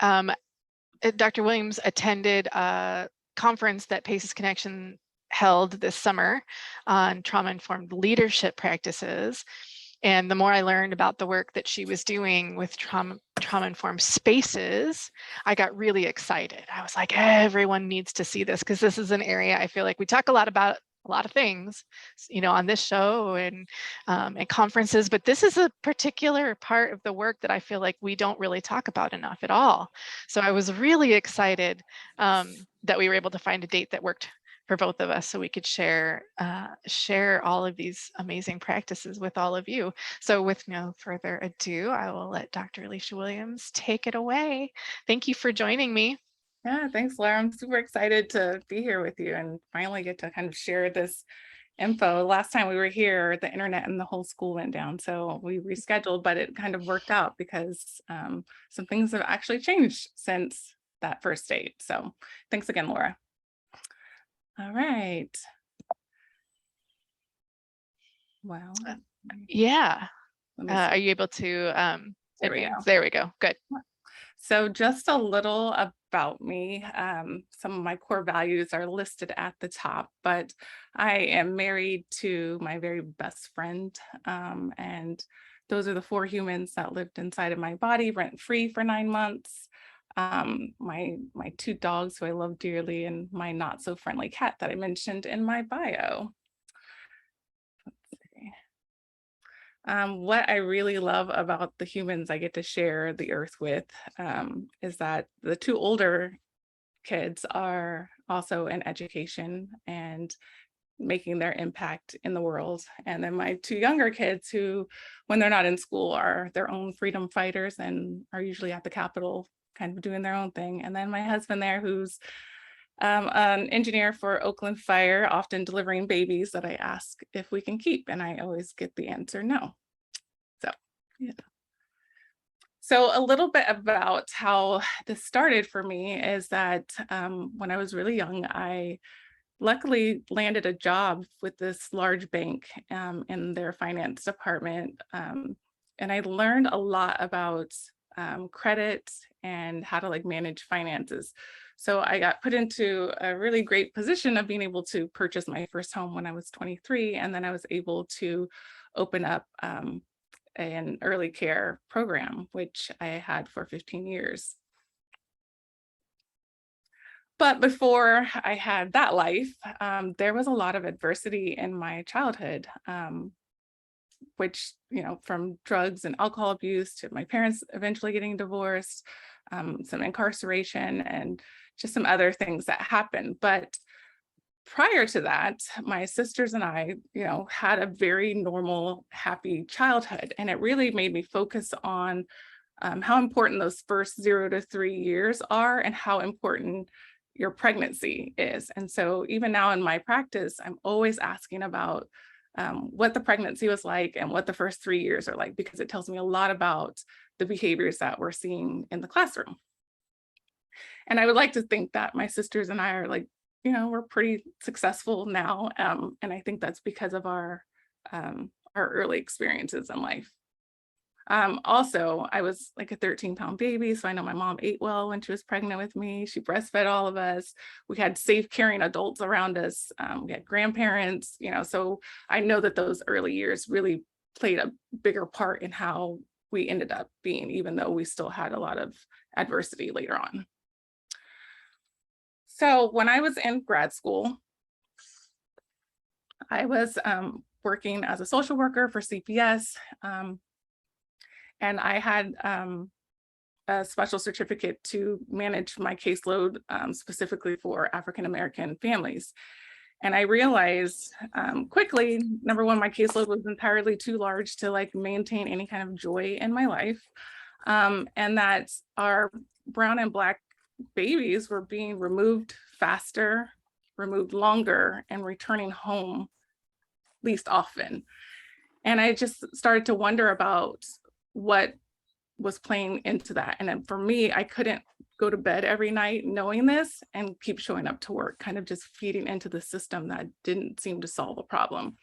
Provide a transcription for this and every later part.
um, Dr. Williams attended a conference that Paces Connection held this summer on trauma-informed leadership practices. And the more I learned about the work that she was doing with trauma-informed spaces, I got really excited. I was like, everyone needs to see this, because this is an area I feel like we talk a lot about a lot of things, on this show and conferences, but this is a particular part of the work that I feel like we don't really talk about enough at all. So I was really excited that we were able to find a date that worked for both of us, so we could share all of these amazing practices with all of you. So with no further ado, I will let Dr. Alicia Williams take it away. Thank you for joining me. Yeah, thanks, Lara. I'm super excited to be here with you and finally get to kind of share this info. Last time we were here, the internet and the whole school went down, so we rescheduled, but it kind of worked out because some things have actually changed since that first date. So thanks again, Laura. All right. Well, yeah. Are you able to there we go. There we go. Good. So just a little about me. Some of my core values are listed at the top, but I am married to my very best friend. And those are the 4 humans that lived inside of my body rent-free for 9 months. My 2 dogs who I love dearly, and my not so friendly cat that I mentioned in my bio. What I really love about the humans I get to share the earth with is that the 2 older kids are also in education and making their impact in the world. And then my 2 younger kids who, when they're not in school, are their own freedom fighters and are usually at the Capitol kind of doing their own thing. And then my husband there, who's an engineer for Oakland Fire, often delivering babies that I ask if we can keep, and I always get the answer no. So, yeah. So a little bit about how this started for me is that when I was really young, I luckily landed a job with this large bank in their finance department. And I learned a lot about credit and how to manage finances. So I got put into a really great position of being able to purchase my first home when I was 23. And then I was able to open up an early care program, which I had for 15 years. But before I had that life, there was a lot of adversity in my childhood, which, from drugs and alcohol abuse to my parents eventually getting divorced, some incarceration, and just some other things that happened. But prior to that, my sisters and I, had a very normal, happy childhood. And it really made me focus on how important those first 0 to 3 years are and how important your pregnancy is. And so even now in my practice, I'm always asking about what the pregnancy was like and what the first 3 years are like, because it tells me a lot about the behaviors that we're seeing in the classroom. And I would like to think that my sisters and I are we're pretty successful now. And I think that's because of our early experiences in life. Also, I was like a 13-pound baby, so I know my mom ate well when she was pregnant with me. She breastfed all of us. We had safe, caring adults around us. We had grandparents, so I know that those early years really played a bigger part in how we ended up being, even though we still had a lot of adversity later on. So when I was in grad school, I was working as a social worker for CPS. And I had a special certificate to manage my caseload specifically for African-American families. And I realized quickly, number one, my caseload was entirely too large to maintain any kind of joy in my life. And that our brown and Black babies were being removed faster, removed longer, and returning home least often. And I just started to wonder about what was playing into that. And then for me, I couldn't go to bed every night knowing this and keep showing up to work, kind of just feeding into the system that didn't seem to solve a problem.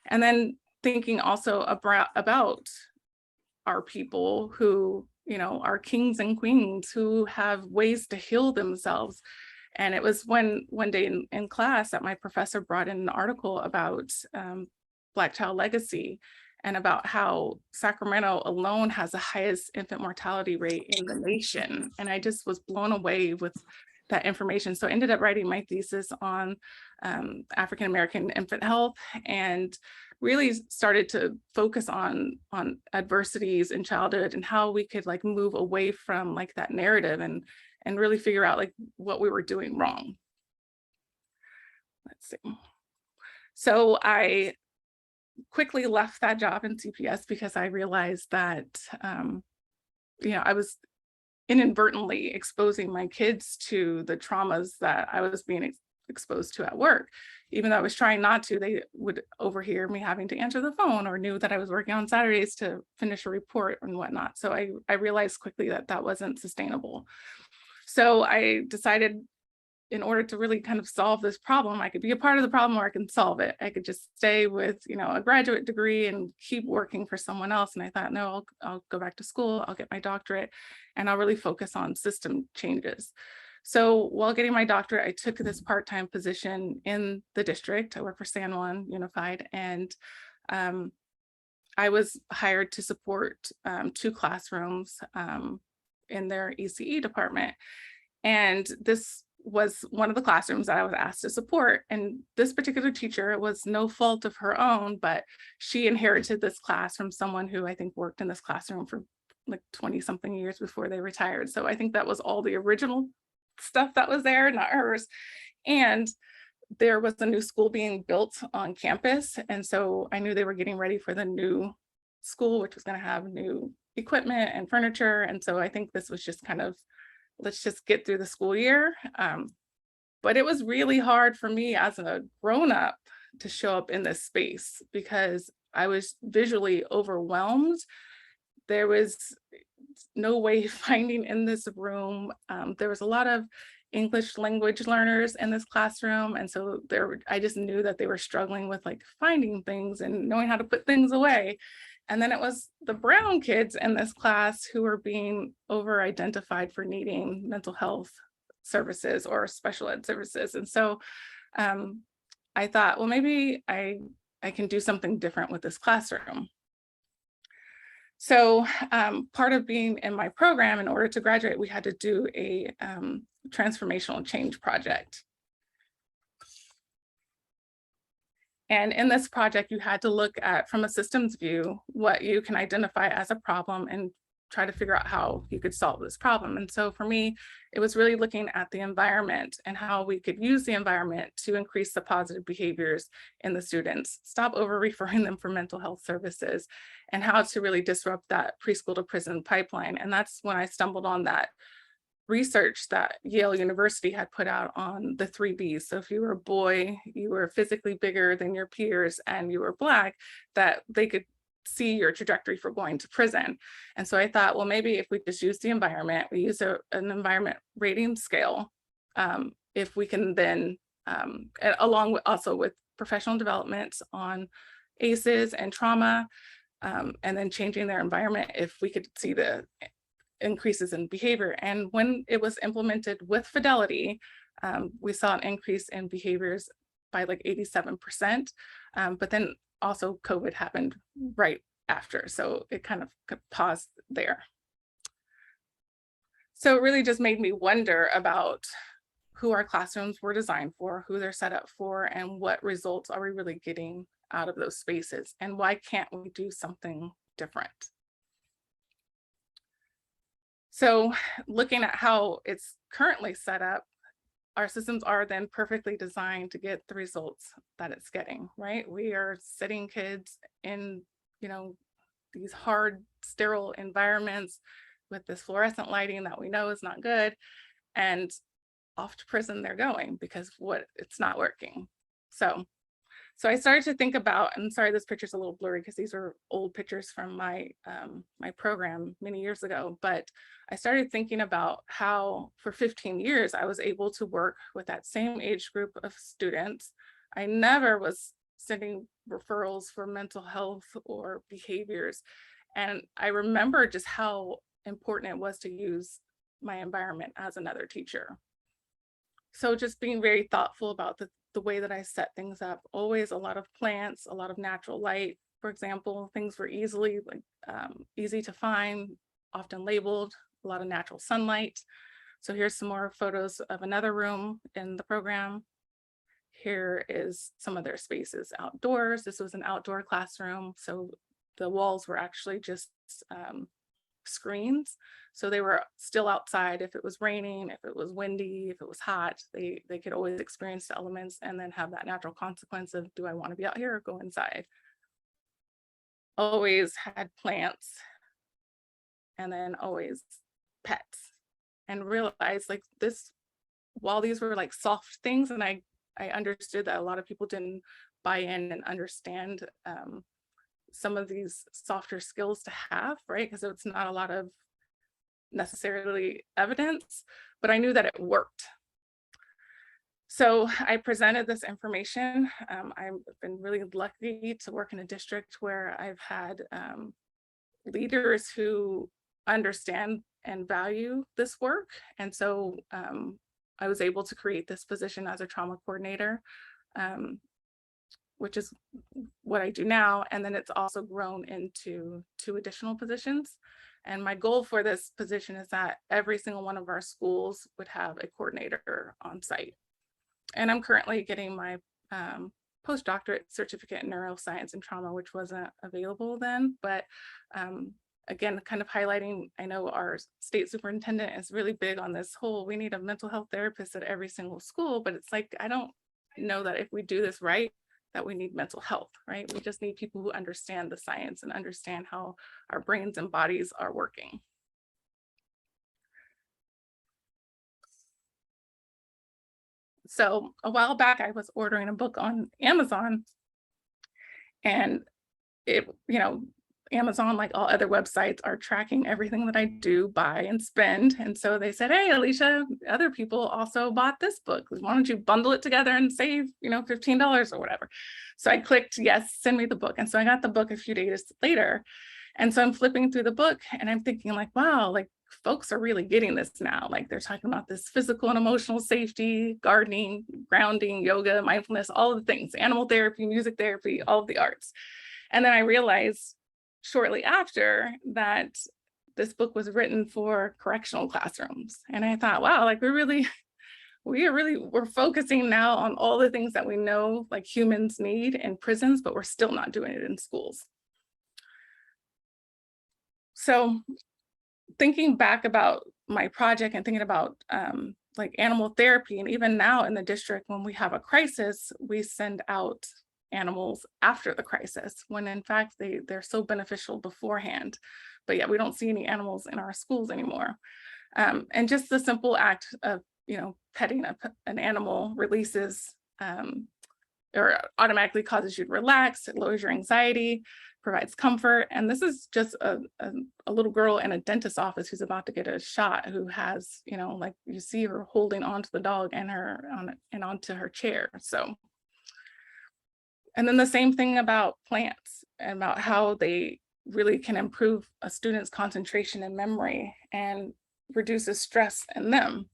And then thinking also about are people who, you know, are kings and queens who have ways to heal themselves. And it was when one day in class that my professor brought in an article about Black child legacy and about how Sacramento alone has the highest infant mortality rate in the nation. And I just was blown away with that information. So I ended up writing my thesis on African-American infant health, and really started to focus on adversities in childhood and how we could like move away from like that narrative and really figure out like what we were doing wrong. Let's see. So I quickly left that job in CPS because I realized that, you know, I was inadvertently exposing my kids to the traumas that I was being exposed to at work. Even though I was trying not to, they would overhear me having to answer the phone or knew that I was working on Saturdays to finish a report and whatnot. So I realized quickly that that wasn't sustainable. So I decided, in order to really kind of solve this problem, I could be a part of the problem or I can solve it. I could just stay with, you know, a graduate degree and keep working for someone else. And I thought, no, I'll go back to school, I'll get my doctorate, and I'll really focus on system changes. So while getting my doctorate, I took this part-time position in the district. I work for San Juan Unified, and I was hired to support 2 classrooms in their ECE department. And this was one of the classrooms that I was asked to support. And this particular teacher was no fault of her own, but she inherited this class from someone who I think worked in this classroom for like 20 something years before they retired. So I think that was all the original stuff that was there, not hers. And there was a new school being built on campus. And so I knew they were getting ready for the new school, which was going to have new equipment and furniture. And so I think this was just kind of, let's just get through the school year. But it was really hard for me as a grown-up to show up in this space because I was visually overwhelmed. There was no way finding in this room. There was a lot of English language learners in this classroom. And so I just knew that they were struggling with like finding things and knowing how to put things away. And then it was the brown kids in this class who were being over-identified for needing mental health services or special ed services. And so I thought, well, maybe I can do something different with this classroom. So part of being in my program, in order to graduate, we had to do a transformational change project. And in this project, you had to look at, from a systems view, what you can identify as a problem and try to figure out how you could solve this problem. And so for me, it was really looking at the environment and how we could use the environment to increase the positive behaviors in the students, stop over referring them for mental health services, and how to really disrupt that preschool to prison pipeline. And that's when I stumbled on that research that Yale University had put out on the 3 Bs. So if you were a boy, you were physically bigger than your peers, and you were Black, that they could see your trajectory for going to prison. And so I thought, well, maybe if we just use the environment, we use an environment rating scale, if we can then, along with also with professional developments on ACEs and trauma, and then changing their environment, if we could see the increases in behavior. And when it was implemented with Fidelity, we saw an increase in behaviors by like 87%, but then also COVID happened right after, so it kind of paused there. So it really just made me wonder about who our classrooms were designed for, who they're set up for, and what results are we really getting out of those spaces, and why can't we do something different? So looking at how it's currently set up, our systems are then perfectly designed to get the results that it's getting, right? We are setting kids in, you know, these hard, sterile environments with this fluorescent lighting that we know is not good, and off to prison they're going because it's not working. So I started to think about, and sorry, this picture's a little blurry because these are old pictures from my my program many years ago, but I started thinking about how for 15 years I was able to work with that same age group of students. I never was sending referrals for mental health or behaviors. And I remember just how important it was to use my environment as another teacher. So just being very thoughtful about the way that I set things up, always a lot of plants, a lot of natural light. For example, things were easy to find, often labeled, a lot of natural sunlight. So here's some more photos of another room in the program. Here is some of their spaces outdoors. This was an outdoor classroom. So the walls were actually just screens. So they were still outside if it was raining, if it was windy, if it was hot, they could always experience the elements and then have that natural consequence of, do I want to be out here or go inside? Always had plants, and then always pets, and realized like this, while these were like soft things, and I understood that a lot of people didn't buy in and understand some of these softer skills to have, right? Because it's not a lot of necessarily evidence, but I knew that it worked. So I presented this information. I've been really lucky to work in a district where I've had leaders who understand and value this work. And so I was able to create this position as a trauma coordinator, which is what I do now. And then it's also grown into 2 additional positions. And my goal for this position is that every single one of our schools would have a coordinator on site. And I'm currently getting my postdoctorate certificate in neuroscience and trauma, which wasn't available then. But again, kind of highlighting, I know our state superintendent is really big on this whole, we need a mental health therapist at every single school, but it's like, I don't know that if we do this right, that we need mental health, right? We just need people who understand the science and understand how our brains and bodies are working. So a while back, I was ordering a book on Amazon, and it, Amazon, like all other websites, are tracking everything that I do, buy, and spend. And so they said, hey, Alicia, other people also bought this book. Why don't you bundle it together and save, $15 or whatever. So I clicked, yes, send me the book. And so I got the book a few days later. And so I'm flipping through the book and I'm thinking like, wow, like folks are really getting this now. Like they're talking about this physical and emotional safety, gardening, grounding, yoga, mindfulness, all of the things, animal therapy, music therapy, all of the arts. And then I realized shortly after that this book was written for correctional classrooms. And I thought, wow, like we're focusing now on all the things that we know like humans need in prisons, but we're still not doing it in schools. So thinking back about my project and thinking about like animal therapy, and even now in the district, when we have a crisis, we send out animals after the crisis, when in fact they're so beneficial beforehand, but yet we don't see any animals in our schools anymore. And just the simple act of petting an animal releases or automatically causes you to relax, it lowers your anxiety, provides comfort. And this is just a little girl in a dentist's office who's about to get a shot, who has, like you see her holding onto the dog and onto her chair. So, and then the same thing about plants and about how they really can improve a student's concentration and memory and reduces stress in them.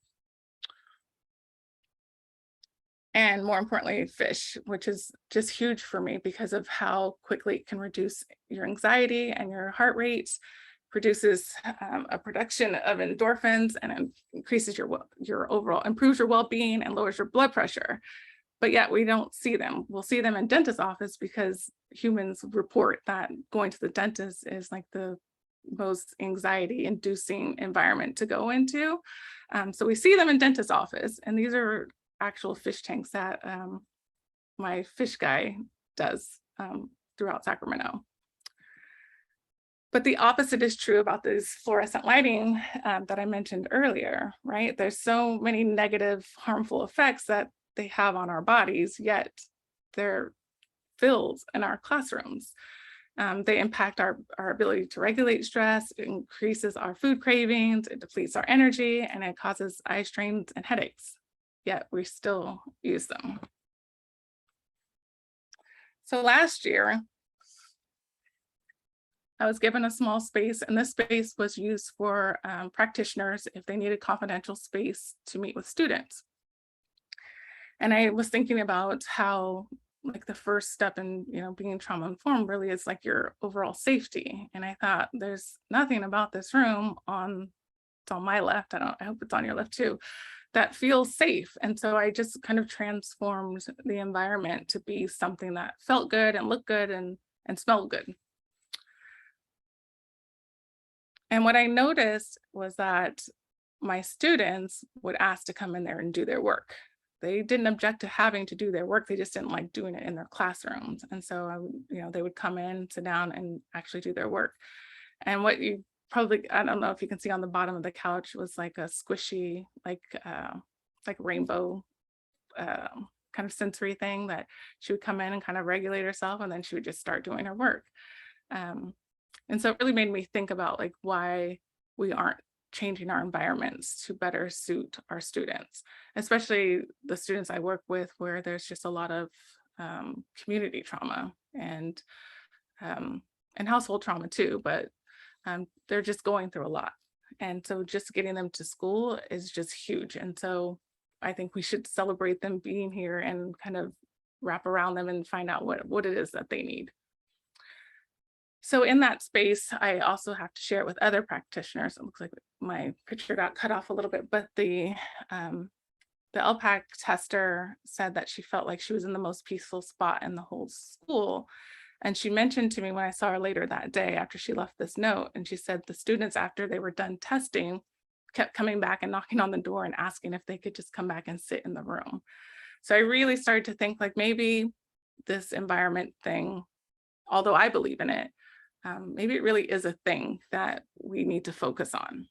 And more importantly, fish, which is just huge for me because of how quickly it can reduce your anxiety and your heart rate, produces a production of endorphins, and increases your overall, improves your well-being and lowers your blood pressure. But yet we don't see them. We'll see them in dentist's office because humans report that going to the dentist is like the most anxiety inducing environment to go into. So we see them in dentist's office, and these are actual fish tanks that my fish guy does throughout Sacramento. But the opposite is true about this fluorescent lighting that I mentioned earlier, right? There's so many negative, harmful effects that they have on our bodies, yet they're filled in our classrooms. They impact our ability to regulate stress, it increases our food cravings, it depletes our energy, and it causes eye strains and headaches, yet we still use them. So last year, I was given a small space, and this space was used for practitioners if they needed confidential space to meet with students. And I was thinking about how like the first step in, being trauma informed really is like your overall safety. And I thought there's nothing about this room it's on my left. I hope it's on your left too, that feels safe. And so I just kind of transformed the environment to be something that felt good and looked good and smelled good. And what I noticed was that my students would ask to come in there and do their work. They didn't object to having to do their work. They just didn't like doing it in their classrooms. And so they would come in, sit down, and actually do their work. And what you probably, I don't know if you can see on the bottom of the couch, was like a squishy, like rainbow kind of sensory thing that she would come in and kind of regulate herself, and then she would just start doing her work. And so it really made me think about like why we aren't changing our environments to better suit our students, especially the students I work with where there's just a lot of community trauma and household trauma too, but they're just going through a lot. And so just getting them to school is just huge. And so I think we should celebrate them being here and kind of wrap around them and find out what it is that they need. So in that space, I also have to share it with other practitioners. It looks like my picture got cut off a little bit, but the LPAC tester said that she felt like she was in the most peaceful spot in the whole school. And she mentioned to me when I saw her later that day after she left this note, and she said the students, after they were done testing, kept coming back and knocking on the door and asking if they could just come back and sit in the room. So I really started to think like maybe this environment thing, although I believe in it, maybe it really is a thing that we need to focus on.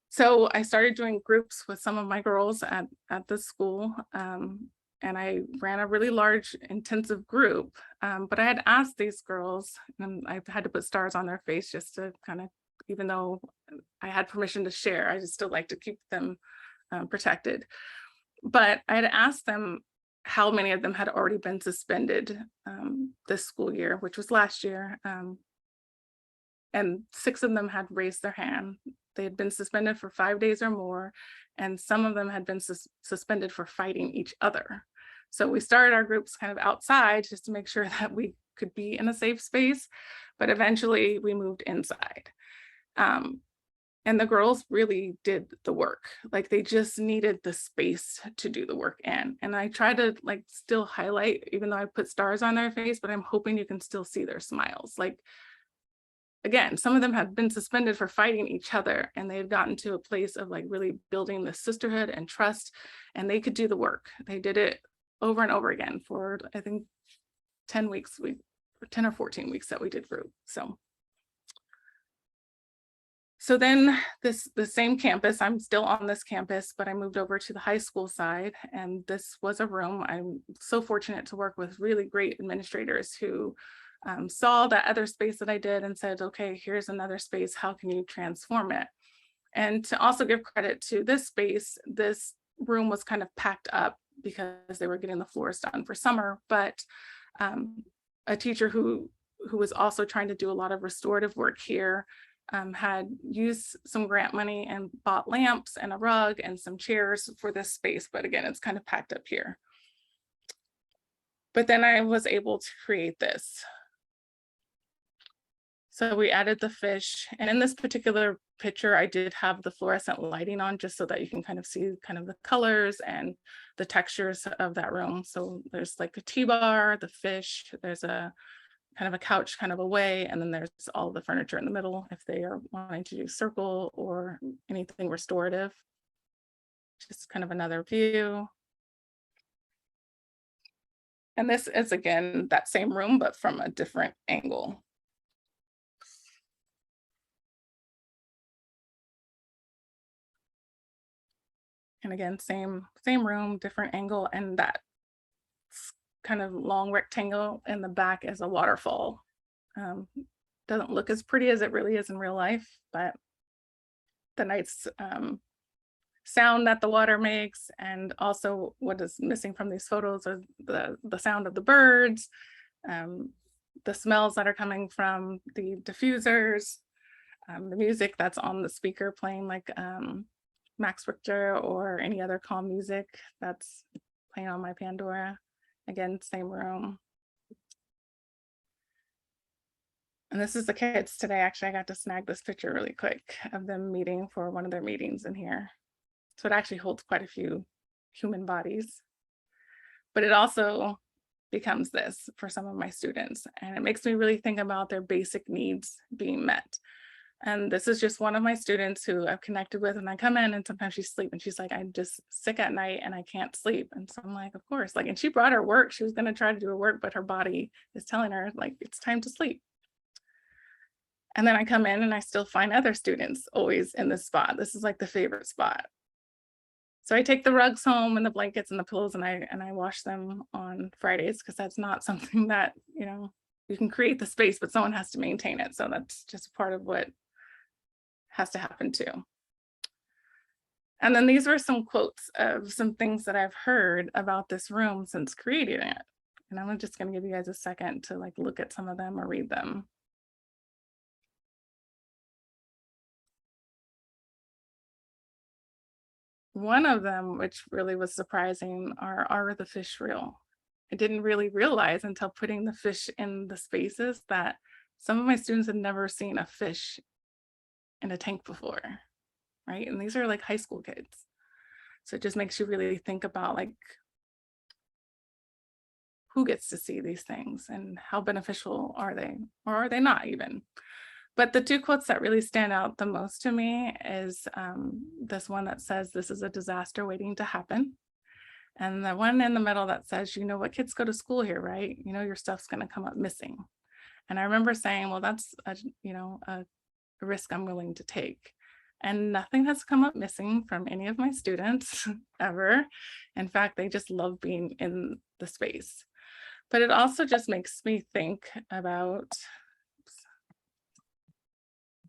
So I started doing groups with some of my girls at the school, and I ran a really large intensive group. But I had asked these girls, and I had to put stars on their face just to kind of, even though I had permission to share, I just still like to keep them protected. But I had asked them how many of them had already been suspended this school year, which was last year. And 6 of them had raised their hand. They had been suspended for 5 days or more, and some of them had been suspended for fighting each other. So we started our groups kind of outside just to make sure that we could be in a safe space, but eventually we moved inside. And the girls really did the work. Like they just needed the space to do the work in. And I try to like still highlight, even though I put stars on their face, but I'm hoping you can still see their smiles. Like, again, some of them have been suspended for fighting each other, and they had gotten to a place of like really building the sisterhood and trust, and they could do the work. They did it over and over again for, I think, 10 weeks, 10 or 14 weeks that we did group. So then the same campus, I'm still on this campus, but I moved over to the high school side, and this was a room. I'm so fortunate to work with really great administrators who saw that other space that I did and said, okay, here's another space. How can you transform it? And to also give credit to this space, this room was kind of packed up because they were getting the floors done for summer, but a teacher who was also trying to do a lot of restorative work here had used some grant money and bought lamps and a rug and some chairs for this space. But again, it's kind of packed up here. But then I was able to create this. So we added the fish. And in this particular picture, I did have the fluorescent lighting on just so that you can kind of see kind of the colors and the textures of that room. So there's like a T-bar, the fish, there's a kind of a couch kind of away, and then there's all the furniture in the middle if they are wanting to do circle or anything restorative. Just kind of another view. And this is again that same room, but from a different angle. And again, same room, different angle, and that kind of long rectangle in the back is a waterfall. Doesn't look as pretty as it really is in real life, but the nice sound that the water makes, and also what is missing from these photos are the sound of the birds. the smells that are coming from the diffusers, the music that's on the speaker playing, like Max Richter or any other calm music that's playing on my Pandora. Again, same room. And this is the kids today. Actually, I got to snag this picture really quick of them meeting for one of their meetings in here. So it actually holds quite a few human bodies. But it also becomes this for some of my students. And it makes me really think about their basic needs being met. And this is just one of my students who I've connected with, and I come in and sometimes she's asleep and she's like, I'm just sick at night and I can't sleep. And so I'm like, of course, like, and she brought her work. She was going to try to do her work, but her body is telling her like, it's time to sleep. And then I come in and I still find other students always in this spot. This is like the favorite spot. So I take the rugs home and the blankets and the pillows and I wash them on Fridays, because that's not something that, you know, you can create the space, but someone has to maintain it. So that's just part of what has to happen too. And then these were some quotes of some things that I've heard about this room since creating it. And I'm just going to give you guys a second to like look at some of them or read them. One of them, which really was surprising, are the fish real? I didn't really realize until putting the fish in the spaces that some of my students had never seen a fish in a tank before, right? And these are like high school kids. So it just makes you really think about like who gets to see these things and how beneficial are they, or are they not even? But the two quotes that really stand out the most to me is this one that says, this is a disaster waiting to happen. And the one in the middle that says, you know what, kids go to school here, right? You know, your stuff's going to come up missing. And I remember saying, well, that's a risk I'm willing to take. And nothing has come up missing from any of my students ever. In fact, they just love being in the space. But it also just makes me think about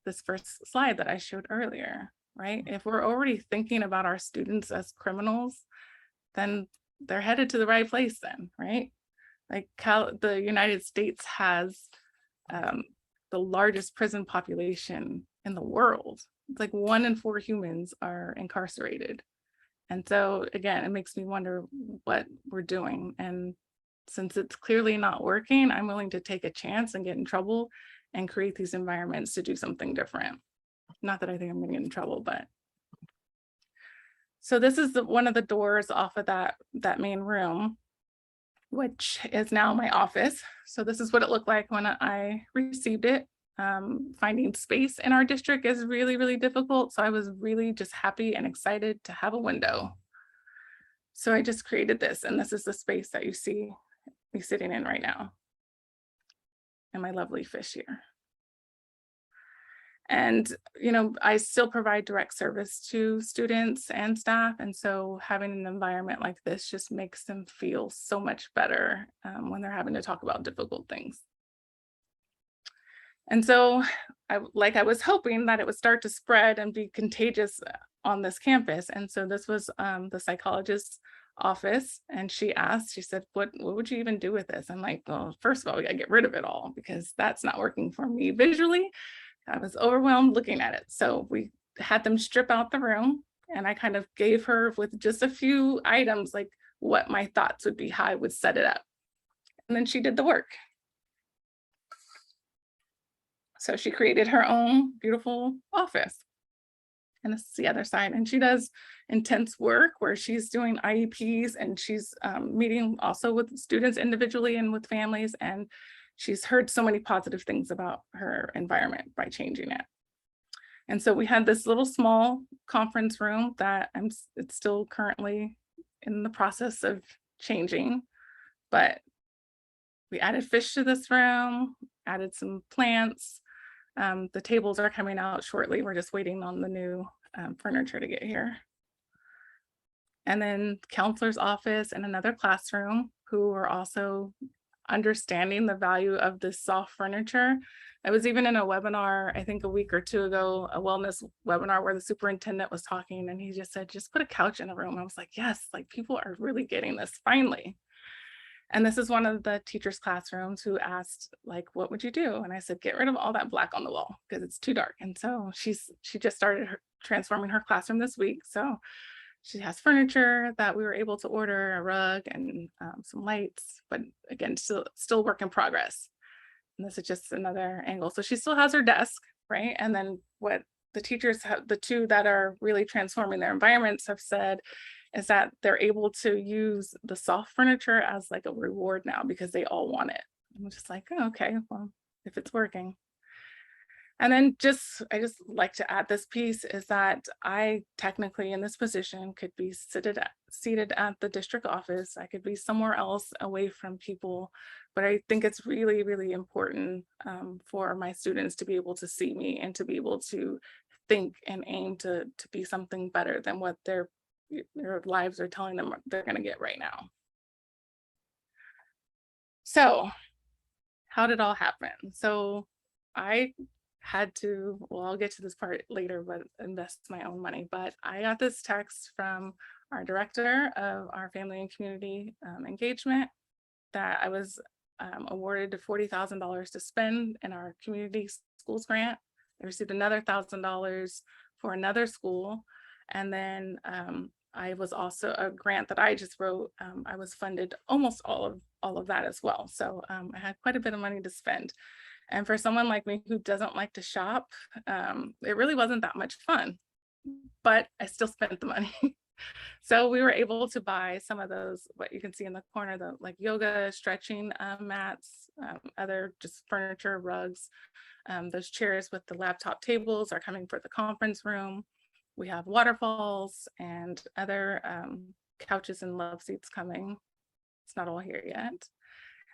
this first slide that I showed earlier, right? If we're already thinking about our students as criminals, then they're headed to the right place then, right? Like the United States has the largest prison population in the world. It's like 1 in 4 humans are incarcerated. And so again, it makes me wonder what we're doing. And since it's clearly not working, I'm willing to take a chance and get in trouble and create these environments to do something different. Not that I think I'm gonna get in trouble, but. So this is one of the doors off of that main room, which is now my office. So this is what it looked like when I received it. Finding space in our district is really, really difficult. So I was really just happy and excited to have a window. So I just created this, and this is the space that you see me sitting in right now. And my lovely fish here. And, you know, I still provide direct service to students and staff. And so having an environment like this just makes them feel so much better when they're having to talk about difficult things. And so I was hoping that it would start to spread and be contagious on this campus. And so this was the psychologist's office, and she said, what would you even do with this? I'm like, well, first of all, we gotta get rid of it all, because that's not working for me visually. I was overwhelmed looking at it. So we had them strip out the room, and I kind of gave her with just a few items, like what my thoughts would be, how I would set it up. And then she did the work. So she created her own beautiful office. And this is the other side. And she does intense work where she's doing IEPs, and she's meeting also with students individually and with families. And she's heard so many positive things about her environment by changing it. And so we had this little small conference room that it's still currently in the process of changing, but we added fish to this room, added some plants. The tables are coming out shortly. We're just waiting on the new furniture to get here. And then counselor's office and another classroom, who are also understanding the value of this soft furniture. I was even in a webinar, I think a week or two ago, a wellness webinar where the superintendent was talking, and he just said, just put a couch in a room. I was like, yes, like people are really getting this finally. And this is one of the teachers' classrooms who asked, like, what would you do? And I said, get rid of all that black on the wall because it's too dark. And so she just started transforming her classroom this week. So she has furniture that we were able to order, a rug and some lights, but again, still work in progress. And this is just another angle. So she still has her desk, right? And then what the teachers have, the two that are really transforming their environments have said is that they're able to use the soft furniture as like a reward now because they all want it. I'm just like, oh, okay, well, if it's working. And then I just like to add this piece is that I technically in this position could be seated at the district office. I could be somewhere else away from people, but I think it's really, really important for my students to be able to see me and to be able to think and aim to be something better than what their lives are telling them they're going to get right now. So how did it all happen? So I had to, well, I'll get to this part later, but invest my own money. But I got this text from our director of our family and community engagement that I was awarded $40,000 to spend in our community schools grant. I received another $1,000 for another school. And then I was also a grant that I just wrote. I was funded almost all of that as well. So I had quite a bit of money to spend. And for someone like me who doesn't like to shop, it really wasn't that much fun, but I still spent the money. So we were able to buy some of those, what you can see in the corner, the like yoga, stretching mats, other just furniture, rugs. Those chairs with the laptop tables are coming for the conference room. We have waterfalls and other couches and love seats coming. It's not all here yet.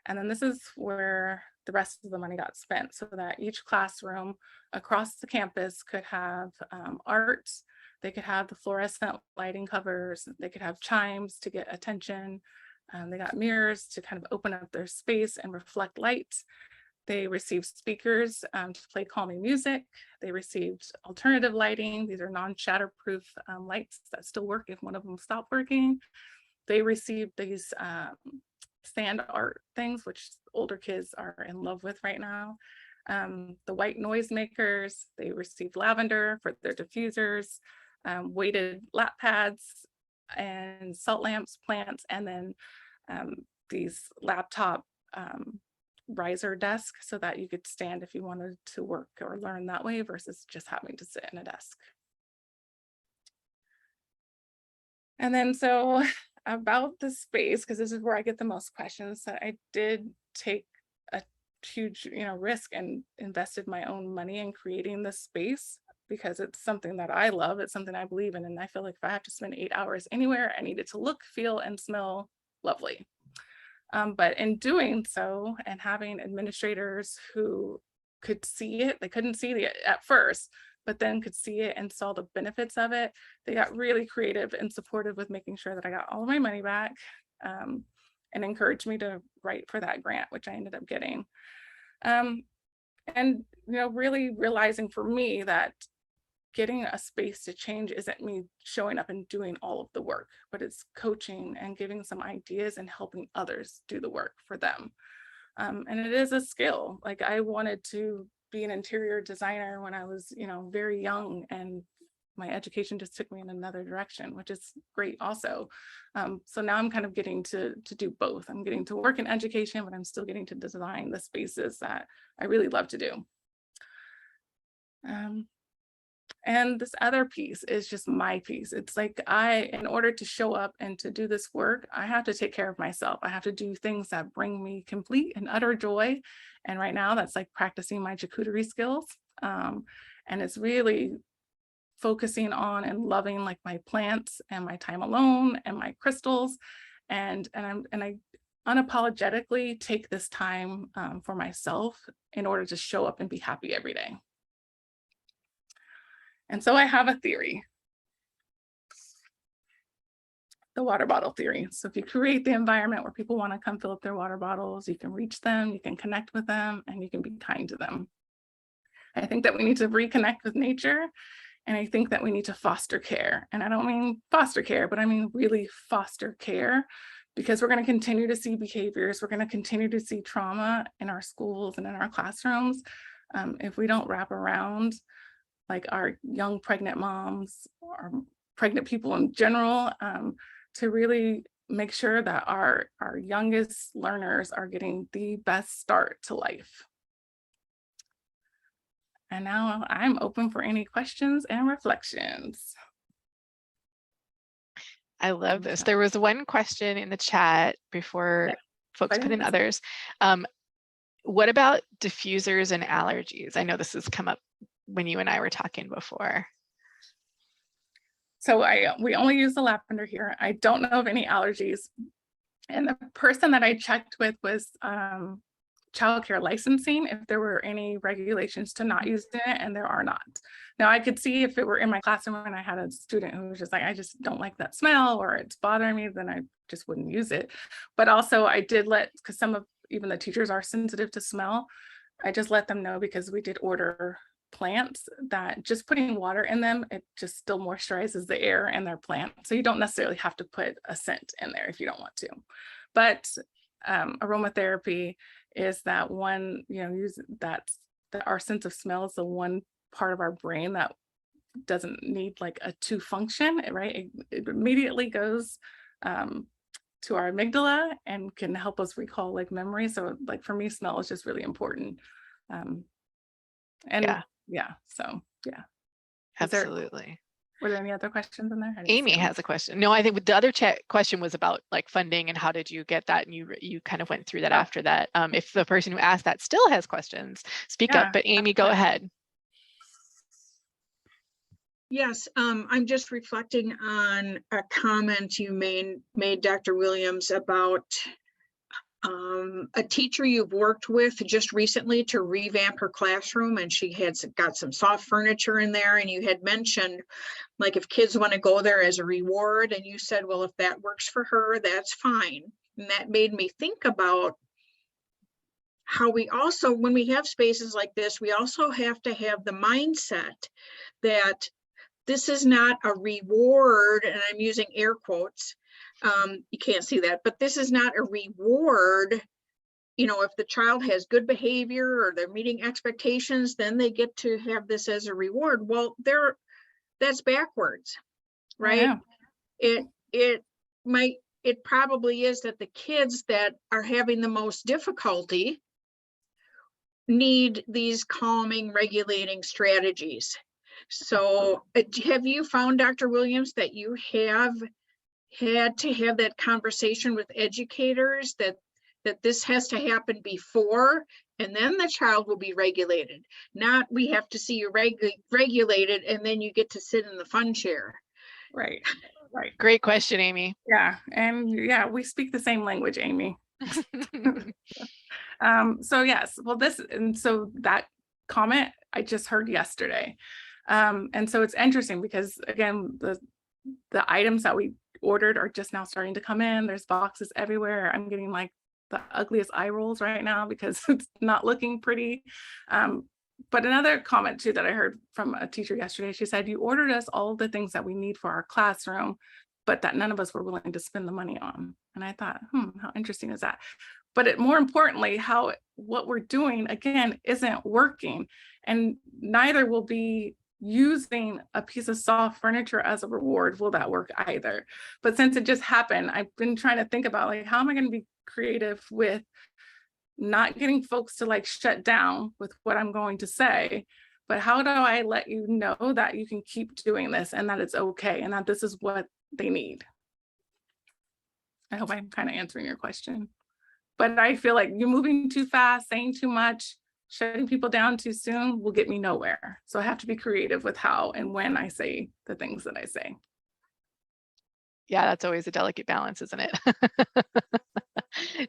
And then this is where the rest of the money got spent so that each classroom across the campus could have art. They could have the fluorescent lighting covers. They could have chimes to get attention. They got mirrors to kind of open up their space and reflect light. They received speakers to play calming music. They received alternative lighting. These are non-shatterproof lights that still work if one of them stopped working. They received these sand art things, which older kids are in love with right now. The white noise makers, they received lavender for their diffusers, weighted lap pads and salt lamps, plants, and then these laptop riser desk so that you could stand if you wanted to work or learn that way versus just having to sit in a desk. And then so about the space, because this is where I get the most questions, that I did take a huge risk and invested my own money in creating this space because it's something that I love. It's something I believe in. And I feel like if I have to spend 8 hours anywhere, I need it to look, feel, and smell lovely. But in doing so and having administrators who could see it, they couldn't see it at first, but then could see it and saw the benefits of it. They got really creative and supportive with making sure that I got all of my money back and encouraged me to write for that grant, which I ended up getting. And really realizing for me that getting a space to change isn't me showing up and doing all of the work, but it's coaching and giving some ideas and helping others do the work for them. And it is a skill. Like I wanted to be an interior designer when I was, very young, and my education just took me in another direction, which is great also. So now I'm kind of getting to do both. I'm getting to work in education, but I'm still getting to design the spaces that I really love to do. And this other piece is just my piece. It's like in order to show up and to do this work, I have to take care of myself. I have to do things that bring me complete and utter joy. And right now that's like practicing my charcuterie skills. And it's really focusing on and loving like my plants and my time alone and my crystals. And I unapologetically take this time for myself in order to show up and be happy every day. And so I have a theory, the water bottle theory. So if you create the environment where people want to come fill up their water bottles, you can reach them, you can connect with them, and you can be kind to them. I think that we need to reconnect with nature. And I think that we need to foster care. And I don't mean foster care, but I mean really foster care, because we're going to continue to see behaviors, we're going to continue to see trauma in our schools and in our classrooms. If we don't wrap around like our young pregnant moms or pregnant people in general, to really make sure that our youngest learners are getting the best start to life. And now I'm open for any questions and reflections. I love this. There was one question in the chat before folks put in others. What about diffusers and allergies? I know this has come up when you and I were talking before. So we only use the lavender here. I don't know of any allergies. And the person that I checked with was childcare licensing, if there were any regulations to not use it, and there are not. Now I could see if it were in my classroom and I had a student who was just like, I just don't like that smell or it's bothering me, then I just wouldn't use it. But also I did because some of even the teachers are sensitive to smell, I just let them know, because we did order plants that just putting water in them, it just still moisturizes the air and their plant. So you don't necessarily have to put a scent in there if you don't want to. But aromatherapy is that one, that our sense of smell is the one part of our brain that doesn't need like a to function, right? It immediately goes to our amygdala and can help us recall like memory. So like for me, smell is just really important. Absolutely. Were there any other questions in there? Amy has a question. No, I think the other question was about like funding and how did you get that? And you kind of went through that after that. If the person who asked that still has questions, speak up. But Amy, go ahead. Yes, I'm just reflecting on a comment you made, Dr. Williams, about a teacher you've worked with just recently to revamp her classroom, and she had got some soft furniture in there, and you had mentioned like if kids want to go there as a reward, and you said, well, if that works for her, that's fine. And that made me think about how we also, when we have spaces like this, we also have to have the mindset that this is not a reward, and I'm using air quotes. You can't see that, but this is not a reward. If the child has good behavior or they're meeting expectations, then they get to have this as a reward. Well, that's backwards, right? It probably is that the kids that are having the most difficulty need these calming, regulating strategies. So have you found, Dr. Williams, that you have had to have that conversation with educators that this has to happen before, and then the child will be regulated, not we have to see you regulated and then you get to sit in the fun chair? Right. Great question, Amy. Yeah, and we speak the same language, Amy. So yes, well, so that comment I just heard yesterday. And so it's interesting because again, the items that we ordered are just now starting to come in. There's boxes everywhere. I'm getting like the ugliest eye rolls right now because it's not looking pretty. But another comment too that I heard from a teacher yesterday, she said, you ordered us all the things that we need for our classroom, but that none of us were willing to spend the money on. And I thought, how interesting is that? But more importantly, what we're doing again isn't working, and neither will be using a piece of soft furniture as a reward. Will that work either? But since it just happened, I've been trying to think about like, how am I going to be creative with not getting folks to like shut down with what I'm going to say, but how do I let you know that you can keep doing this and that it's okay and that this is what they need? I hope I'm kind of answering your question, but I feel like you're moving too fast, saying too much, shutting people down too soon will get me nowhere. So I have to be creative with how and when I say the things that I say. Yeah, that's always a delicate balance, isn't it?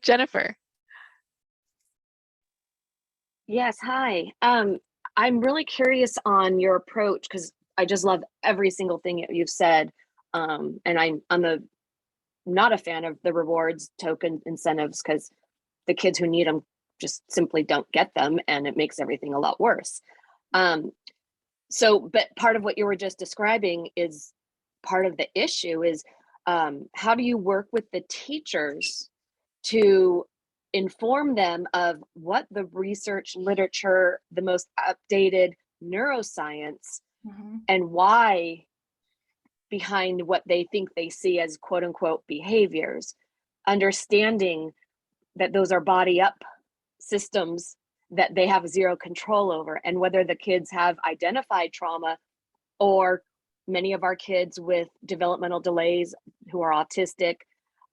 Jennifer. Yes, hi. I'm really curious on your approach because I just love every single thing you've said. And I'm not a fan of the rewards token incentives because the kids who need them just simply don't get them, and it makes everything a lot worse. But part of what you were just describing is part of the issue is how do you work with the teachers to inform them of what the research literature, the most updated neuroscience, and why behind what they think they see as quote unquote behaviors, understanding that those are body up systems that they have zero control over, and whether the kids have identified trauma, or many of our kids with developmental delays who are autistic,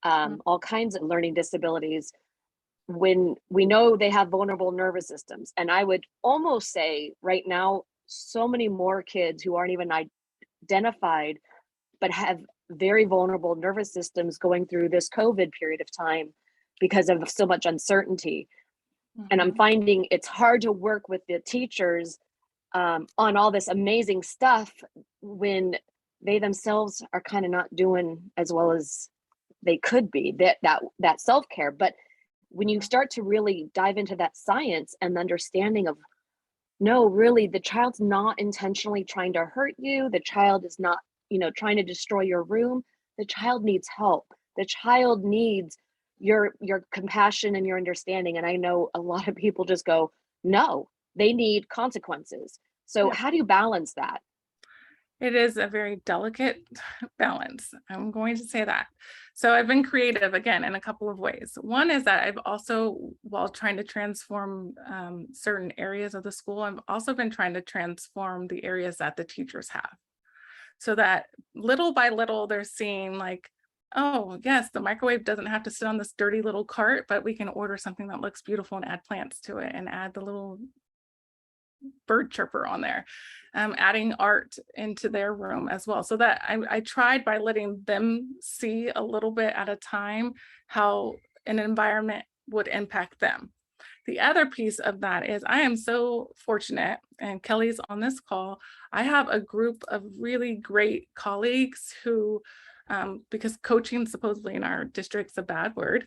all kinds of learning disabilities, when we know they have vulnerable nervous systems. And I would almost say right now, so many more kids who aren't even identified, but have very vulnerable nervous systems going through this COVID period of time because of so much uncertainty. And I'm finding it's hard to work with the teachers on all this amazing stuff when they themselves are kind of not doing as well as they could be, that self-care. But when you start to really dive into that science and the understanding of, no, really, the child's not intentionally trying to hurt you. The child is not, trying to destroy your room. The child needs help. The child needs your compassion and your understanding. And I know a lot of people just go, no, they need consequences. So how do you balance that? It is a very delicate balance. I'm going to say that. So I've been creative again in a couple of ways. One is that I've also, while trying to transform certain areas of the school, I've also been trying to transform the areas that the teachers have. So that little by little, they're seeing like, oh yes, the microwave doesn't have to sit on this dirty little cart, but we can order something that looks beautiful and add plants to it and add the little bird chirper on there, adding art into their room as well. So that I tried by letting them see a little bit at a time how an environment would impact them. The other piece of that is I am so fortunate, and Kelly's on this call, I have a group of really great colleagues who, because coaching supposedly in our district's a bad word,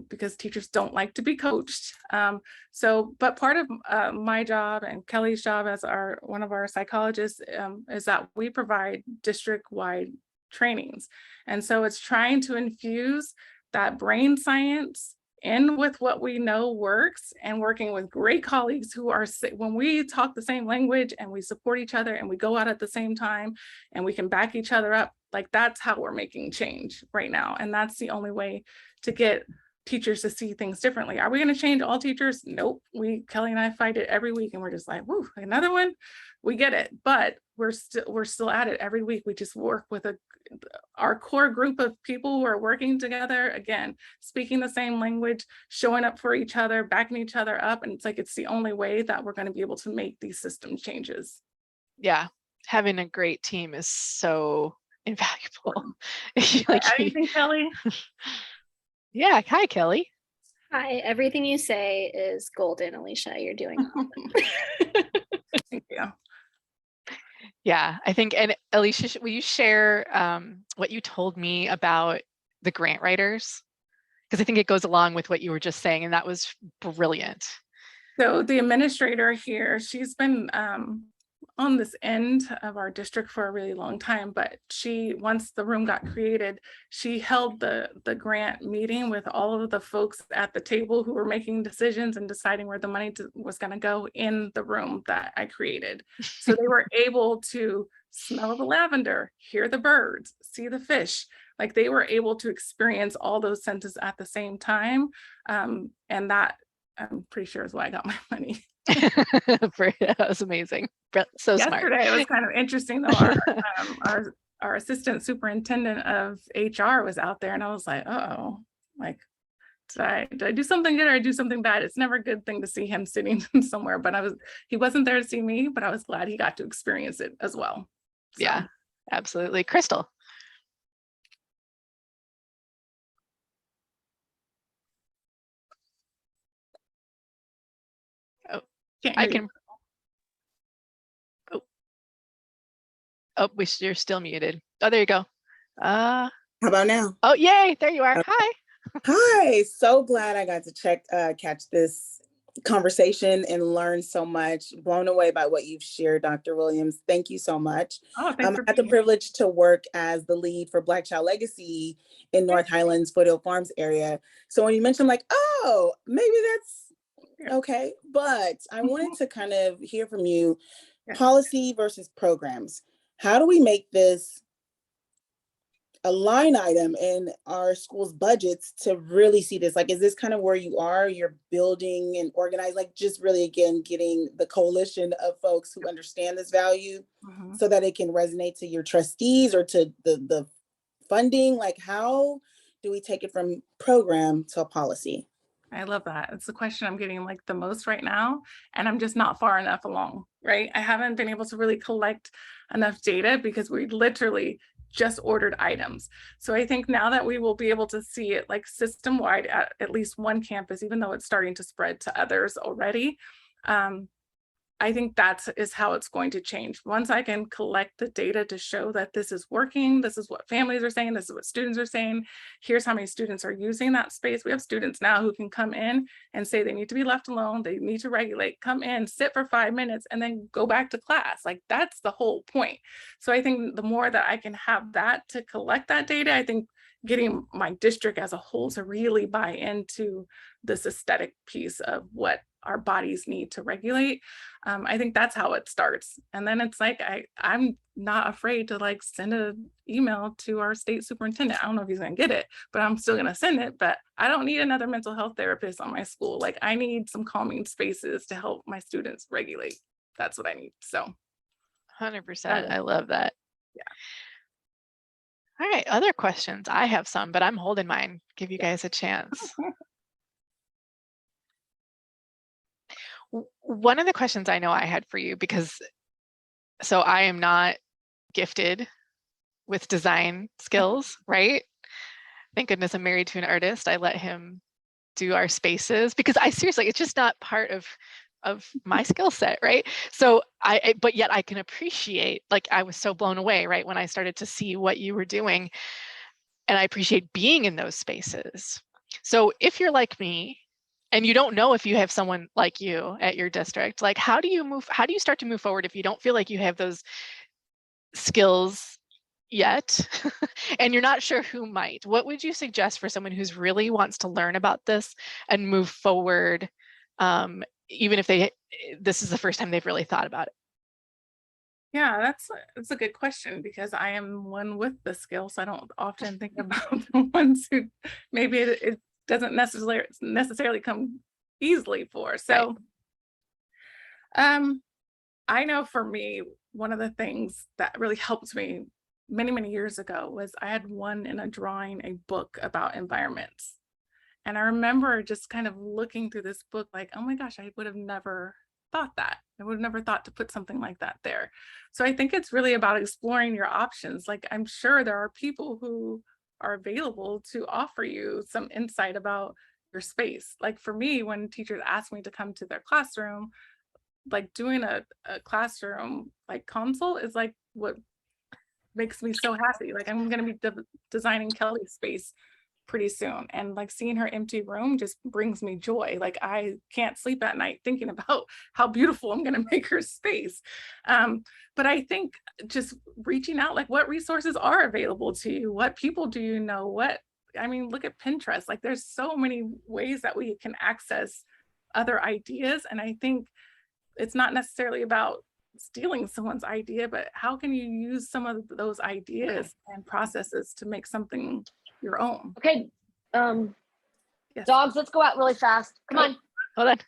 because teachers don't like to be coached. But part of my job and Kelly's job as one of our psychologists is that we provide district-wide trainings. And so it's trying to infuse that brain science in with what we know works, and working with great colleagues who are, when we talk the same language and we support each other and we go out at the same time and we can back each other up, like that's how we're making change right now. And that's the only way to get teachers to see things differently. Are we going to change all teachers? Nope. Kelly and I fight it every week and we're just like, whoo, another one. We get it, but we're still at it every week. We just work with our core group of people who are working together, again, speaking the same language, showing up for each other, backing each other up. And it's like, it's the only way that we're going to be able to make these system changes. Yeah. Having a great team is so invaluable. Anything, Kelly? Yeah. Hi, Kelly. Hi, everything you say is golden, Alicia. You're doing awesome. Thank you. Yeah, I think, and Alicia, will you share what you told me about the grant writers? Because I think it goes along with what you were just saying, and that was brilliant. So the administrator here, she's been on this end of our district for a really long time, but once the room got created, she held the grant meeting with all of the folks at the table who were making decisions and deciding where the money was going to go in the room that I created. So they were able to smell the lavender, hear the birds, see the fish. Like they were able to experience all those senses at the same time. And that, I'm pretty sure, is why I got my money. That was amazing. So smart. Yesterday, it was kind of interesting though. Our assistant superintendent of HR was out there, and I was like, oh, like, did I do something good or I do something bad? It's never a good thing to see him sitting somewhere, but he wasn't there to see me, but I was glad he got to experience it as well. So. Yeah, absolutely. Crystal. I can. Oh, you're still muted. Oh, there you go. How about now? Oh, yay! There you are. Okay. Hi. Hi. So glad I got to catch this conversation and learned so much. Blown away by what you've shared, Dr. Williams. Thank you so much. Oh, I thanks for had the being here. privilege to work as the lead for Black Child Legacy in North Highlands, Foothill Farms area. So when you mentioned like, oh, maybe that's okay. But I wanted to kind of hear from you, policy versus programs. How do we make this a line item in our schools' budgets to really see this? Like, is this kind of where you are? You're building and organizing, like just really, again, getting the coalition of folks who understand this value so that it can resonate to your trustees or to the funding? Like, how do we take it from program to a policy? I love that. It's the question I'm getting like the most right now, and I'm just not far enough along, right? I haven't been able to really collect enough data because we literally just ordered items. So I think now that we will be able to see it like system wide at least one campus, even though it's starting to spread to others already, I think that is how it's going to change. Once I can collect the data to show that this is working, this is what families are saying, this is what students are saying, here's how many students are using that space. We have students now who can come in and say they need to be left alone, they need to regulate, come in, sit for 5 minutes, and then go back to class. Like, that's the whole point. So I think the more that I can have that to collect that data, I think getting my district as a whole to really buy into this aesthetic piece of what our bodies need to regulate. I think that's how it starts. And then it's like, I'm not afraid to like send an email to our state superintendent. I don't know if he's gonna get it, but I'm still gonna send it. But I don't need another mental health therapist on my school. Like, I need some calming spaces to help my students regulate. That's what I need. So 100%. I love that. Yeah. All right, other questions. I have some, but I'm holding mine. Give you guys a chance. One of the questions I know I had for you, because so I am not gifted with design skills, right? Thank goodness I'm married to an artist. I let him do our spaces because I seriously, it's just not part of my skill set, right? So but yet I can appreciate, like, I was so blown away, right, when I started to see what you were doing, and I appreciate being in those spaces. So if you're like me and you don't know if you have someone like you at your district, like, how do you start to move forward if you don't feel like you have those skills yet and you're not sure who might? What would you suggest for someone who's really wants to learn about this and move forward, even if this is the first time they've really thought about it? Yeah, that's a good question, because I am one with the skill, so I don't often think about the ones who maybe it doesn't necessarily come easily for. So I know for me, one of the things that really helped me many years ago was I had won in a drawing a book about environments. And I remember just kind of looking through this book like, oh my gosh, I would have never thought that. I would have never thought to put something like that there. So I think it's really about exploring your options. Like, I'm sure there are people who are available to offer you some insight about your space. Like, for me, when teachers ask me to come to their classroom, like doing a classroom like consult is like what makes me so happy. Like, I'm going to be designing Kelly's space pretty soon, and like seeing her empty room just brings me joy. Like, I can't sleep at night thinking about how beautiful I'm going to make her space. But I think just reaching out, like, what resources are available to you? What people do you know? I mean, look at Pinterest. Like, there's so many ways that we can access other ideas. And I think it's not necessarily about stealing someone's idea, but how can you use some of those ideas and processes to make something your own? Okay. Yes. Dogs, let's go out really fast. Come on. Hold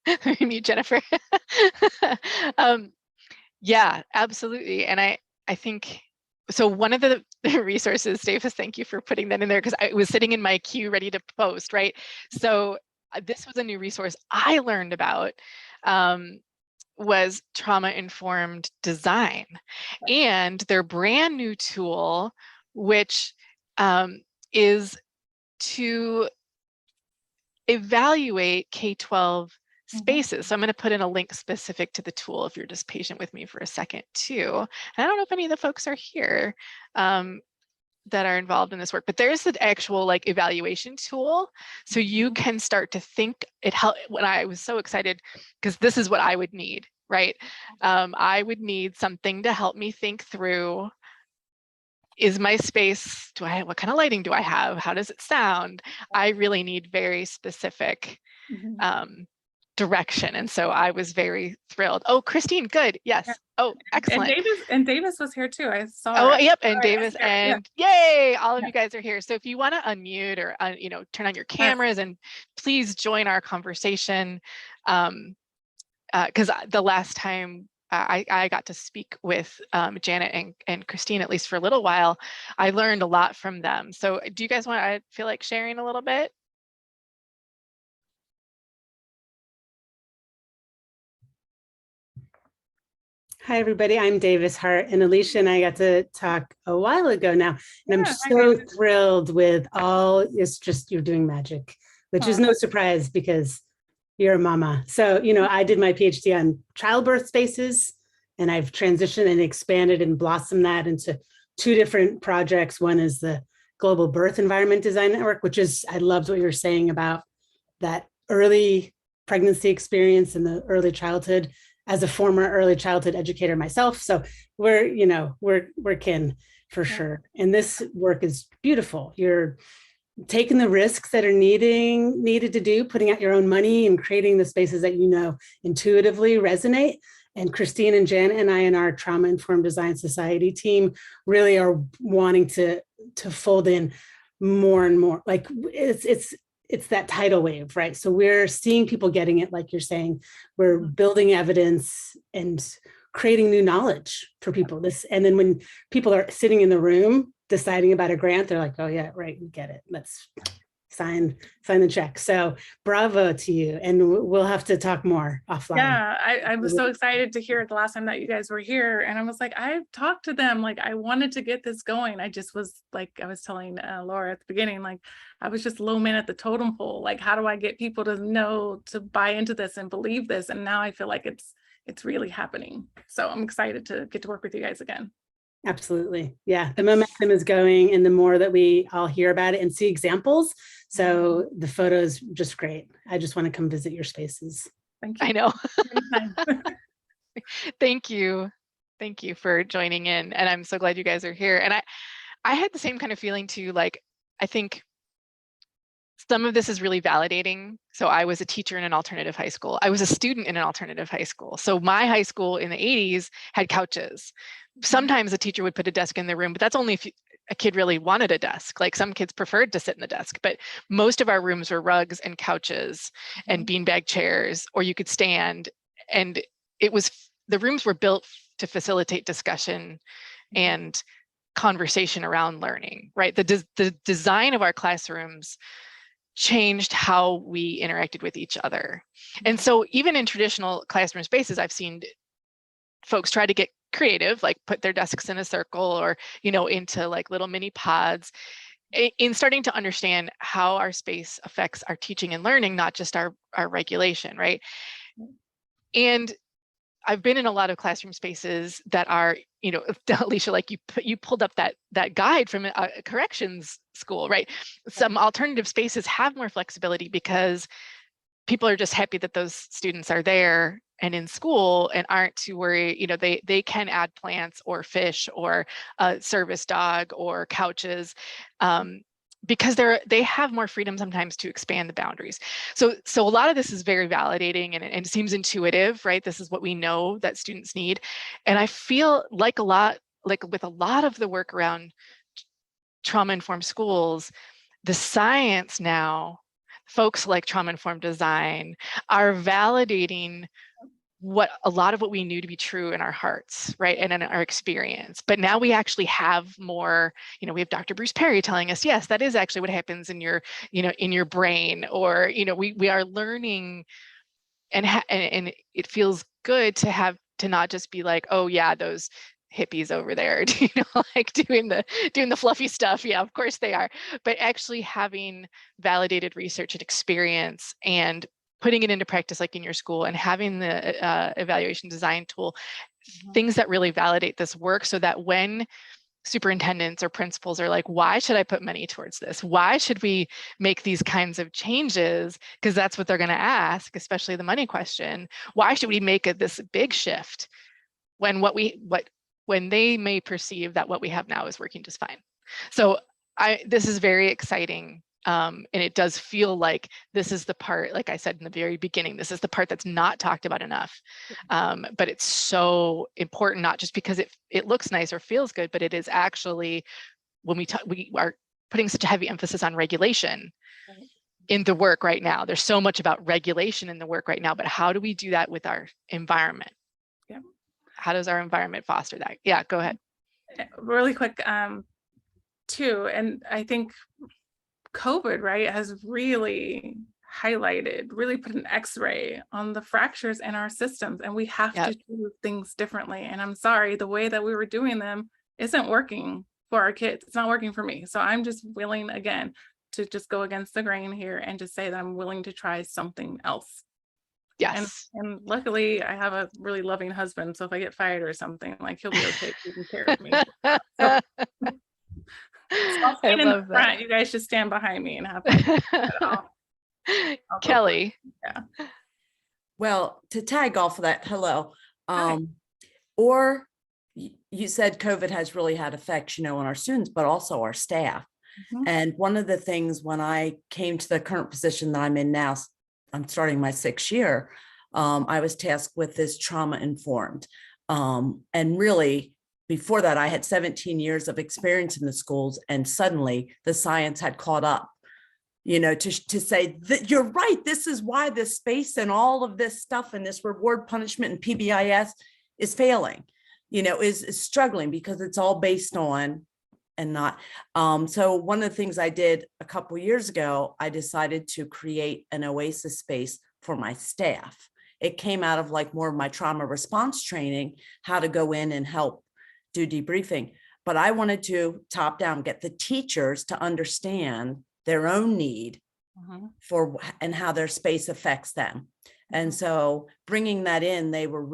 on. Mute Jennifer. Yeah, absolutely. And I think, so one of the resources, Davis, thank you for putting that in there, because I was sitting in my queue ready to post, right? So this was a new resource I learned about, was trauma-informed design, and their brand new tool, which is to evaluate K-12 spaces. So I'm going to put in a link specific to the tool if you're just patient with me for a second too. And I don't know if any of the folks are here. that are involved in this work, but there's the actual like evaluation tool. So you can start to think. It helped when I was so excited because this is what I would need, right? I would need something to help me think through, is my space, what kind of lighting do I have? How does it sound? I really need very specific direction. And so I was very thrilled. Oh, Christine, good. Yes. Yeah. Oh, excellent. And Davis was here too. I saw Oh, her. yep. And Davis and yay, all of Yeah. you guys are here. So if you want to unmute or, turn on your cameras and please join our conversation. Because the last time I got to speak with Janet and Christine, at least for a little while, I learned a lot from them. So do you guys want, I feel like sharing a little bit? Hi, everybody. I'm Davis Hart, and Alicia and I got to talk a while ago now. And I'm so thrilled with it's just, you're doing magic, which is no surprise because you're a mama. So, I did my PhD on childbirth spaces, and I've transitioned and expanded and blossomed that into 2 different projects. One is the Global Birth Environment Design Network, which is, I loved what you were saying about that early pregnancy experience and the early childhood, as a former early childhood educator myself. So we're kin for sure. And this work is beautiful. You're taking the risks that are needed to do, putting out your own money and creating the spaces that intuitively resonate. And Christine and Janet and I and our Trauma Informed Design Society team really are wanting to fold in more and more. Like it's that tidal wave, right? So we're seeing people getting it, like you're saying. We're building evidence and creating new knowledge for people. And then when people are sitting in the room deciding about a grant, they're like, oh yeah, right, we get it. Let's sign the check. So bravo to you. And we'll have to talk more offline. Yeah, I was so excited to hear it the last time that you guys were here. And I was like, I've talked to them. Like, I wanted to get this going. I just was like, I was telling Laura at the beginning, like, I was just low man at the totem pole. Like, how do I get people to buy into this and believe this? And now I feel like it's really happening. So I'm excited to get to work with you guys again. Absolutely. Yeah. The momentum is going, and the more that we all hear about it and see examples. So the photo is just great. I just want to come visit your spaces. Thank you. I know. Thank you. Thank you for joining in. And I'm so glad you guys are here. And I had the same kind of feeling too. Like, I think some of this is really validating. So I was a teacher in an alternative high school. I was a student in an alternative high school. So my high school in the 80s had couches. Sometimes a teacher would put a desk in the room, but that's only if a kid really wanted a desk. Like, some kids preferred to sit in the desk, but most of our rooms were rugs and couches and beanbag chairs, or you could stand. And the rooms were built to facilitate discussion and conversation around learning, right? The design of our classrooms changed how we interacted with each other. And so even in traditional classroom spaces, I've seen folks try to get creative, like put their desks in a circle or, into like little mini pods, in starting to understand how our space affects our teaching and learning, not just our regulation, right? And I've been in a lot of classroom spaces that are, Alicia, like you pulled up that guide from a corrections school, right? Some alternative spaces have more flexibility because people are just happy that those students are there and in school and aren't too worried. They can add plants or fish or a service dog or couches, because they have more freedom sometimes to expand the boundaries. So a lot of this is very validating and it seems intuitive, right? This is what we know that students need. And I feel like with a lot of the work around trauma-informed schools, the science now, folks like trauma-informed design are validating a lot of what we knew to be true in our hearts, right? And in our experience. But now we actually have more, we have Dr. Bruce Perry telling us, yes, that is actually what happens in your, in your brain, or, we are learning, and it feels good to not just be like, oh yeah, those hippies over there, like doing the fluffy stuff. Yeah, of course they are. But actually having validated research and experience and putting it into practice, like in your school, and having the evaluation design tool, things that really validate this work, so that when superintendents or principals are like, why should I put money towards this? Why should we make these kinds of changes? Because that's what they're going to ask, especially the money question. Why should we make this big shift when when they may perceive that what we have now is working just fine? So this is very exciting. And it does feel like this is the part, like I said in the very beginning, this is the part that's not talked about enough. But it's so important, not just because it looks nice or feels good, but it is actually, when we are putting such a heavy emphasis on regulation in the work right now. There's so much about regulation in the work right now, but how do we do that with our environment? Yeah. How does our environment foster that? Yeah, go ahead. Really quick, too, and I think COVID, right, has really highlighted, really put an X-ray on the fractures in our systems, and we have to do things differently. And I'm sorry, the way that we were doing them isn't working for our kids. It's not working for me. So I'm just willing, again, to just go against the grain here and just say that I'm willing to try something else. Yes. And luckily I have a really loving husband. So if I get fired or something, like, he'll be okay taking care of me. So, I'll stand in the front. You guys just stand behind me and have fun. Kelly. Yeah. Well, to tag off of that, hello. Or you said COVID has really had effects, on our students, but also our staff. And one of the things when I came to the current position that I'm in now, I'm starting my 6th year, I was tasked with this trauma informed. And really, before that, I had 17 years of experience in the schools, and suddenly the science had caught up, to say that you're right. This is why this space and all of this stuff and this reward, punishment, and PBIS is failing, is struggling, because it's all based on and not. So one of the things I did a couple of years ago, I decided to create an oasis space for my staff. It came out of more of my trauma response training, how to go in and help do debriefing. But I wanted to top down get the teachers to understand their own need for and how their space affects them. And so bringing that in, they were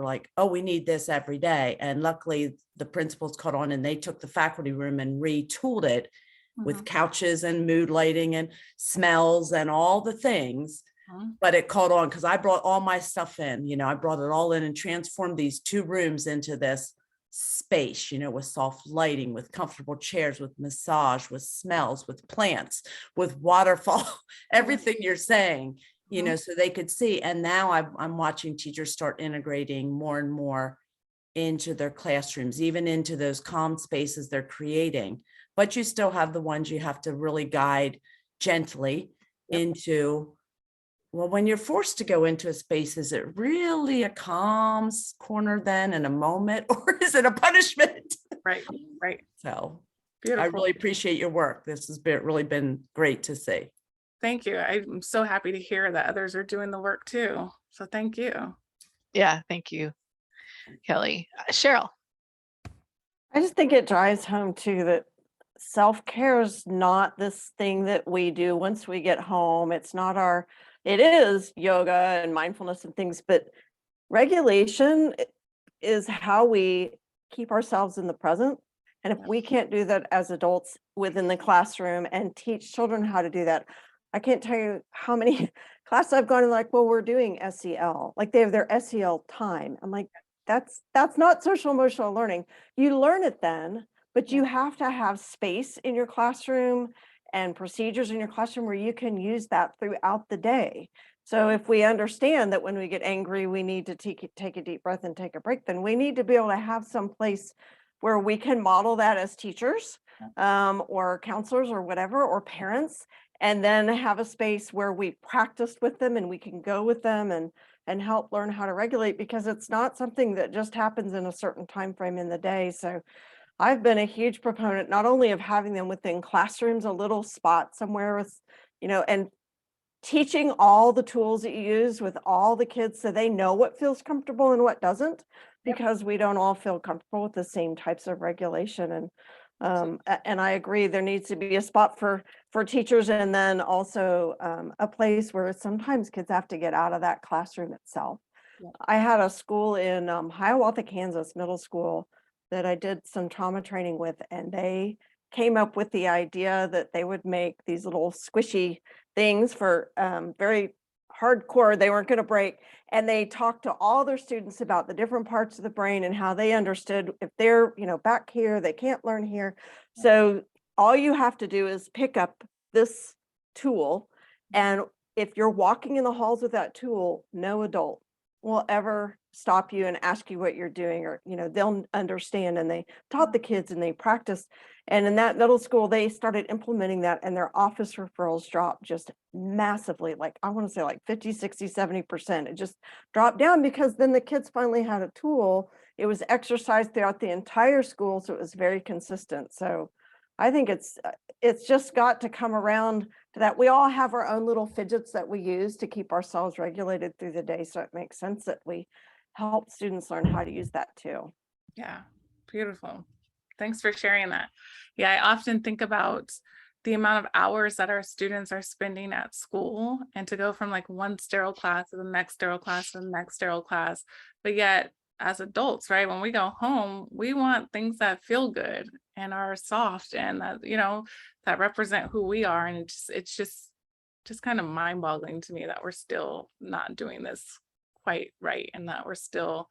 like, oh, we need this every day. And luckily the principals caught on, and they took the faculty room and retooled it with couches and mood lighting and smells and all the things. But it caught on because I brought all my stuff in, I brought it all in and transformed these 2 rooms into this space, with soft lighting, with comfortable chairs, with massage, with smells, with plants, with waterfall, everything you're saying, so they could see. And now I'm watching teachers start integrating more and more into their classrooms, even into those calm spaces they're creating. But you still have the ones you have to really guide gently into. Well, when you're forced to go into a space, is it really a calm corner then in a moment, or is it a punishment? Right. So beautiful. I really appreciate your work. This has really been great to see. Thank you. I'm so happy to hear that others are doing the work too. So thank you. Yeah, thank you, Kelly. Cheryl. I just think it drives home too that self-care is not this thing that we do once we get home. It is yoga and mindfulness and things, but regulation is how we keep ourselves in the present. And if we can't do that as adults within the classroom and teach children how to do that, I can't tell you how many classes I've gone and well, we're doing SEL. Like they have their SEL time. I'm like, that's not social emotional learning. You learn it then, but you have to have space in your classroom and procedures in your classroom where you can use that throughout the day. So if we understand that when we get angry, we need to take a deep breath and take a break, then we need to be able to have some place where we can model that as teachers or counselors or whatever, or parents, and then have a space where we practiced with them and we can go with them and help learn how to regulate, because it's not something that just happens in a certain time frame in the day. So I've been a huge proponent not only of having them within classrooms, a little spot somewhere with, and teaching all the tools that you use with all the kids so they know what feels comfortable and what doesn't, because we don't all feel comfortable with the same types of regulation. And I agree, there needs to be a spot for teachers, and then also a place where sometimes kids have to get out of that classroom itself. I had a school in Hiawatha, Kansas, middle school, that I did some trauma training with, and they came up with the idea that they would make these little squishy things for very hardcore, they weren't going to break. And they talked to all their students about the different parts of the brain and how they understood if they're, back here, they can't learn here. So all you have to do is pick up this tool. And if you're walking in the halls with that tool, no adult will ever stop you and ask you what you're doing, or they'll understand. And they taught the kids and they practiced, and in that middle school they started implementing that, and their office referrals dropped just massively, like I want to say like 50, 60, 70%. It just dropped down because then the kids finally had a tool. It was exercised throughout the entire school, so it was very consistent. So I think it's just got to come around to that. We all have our own little fidgets that we use to keep ourselves regulated through the day. So it makes sense that we help students learn how to use that too. Yeah, beautiful. Thanks for sharing that. Yeah, I often think about the amount of hours that our students are spending at school, and to go from like one sterile class to the next sterile class to the next sterile class. But yet as adults, right, when we go home, we want things that feel good and are soft and that, that represent who we are. And it's just kind of mind-boggling to me that we're still not doing this quite right, and that we're still,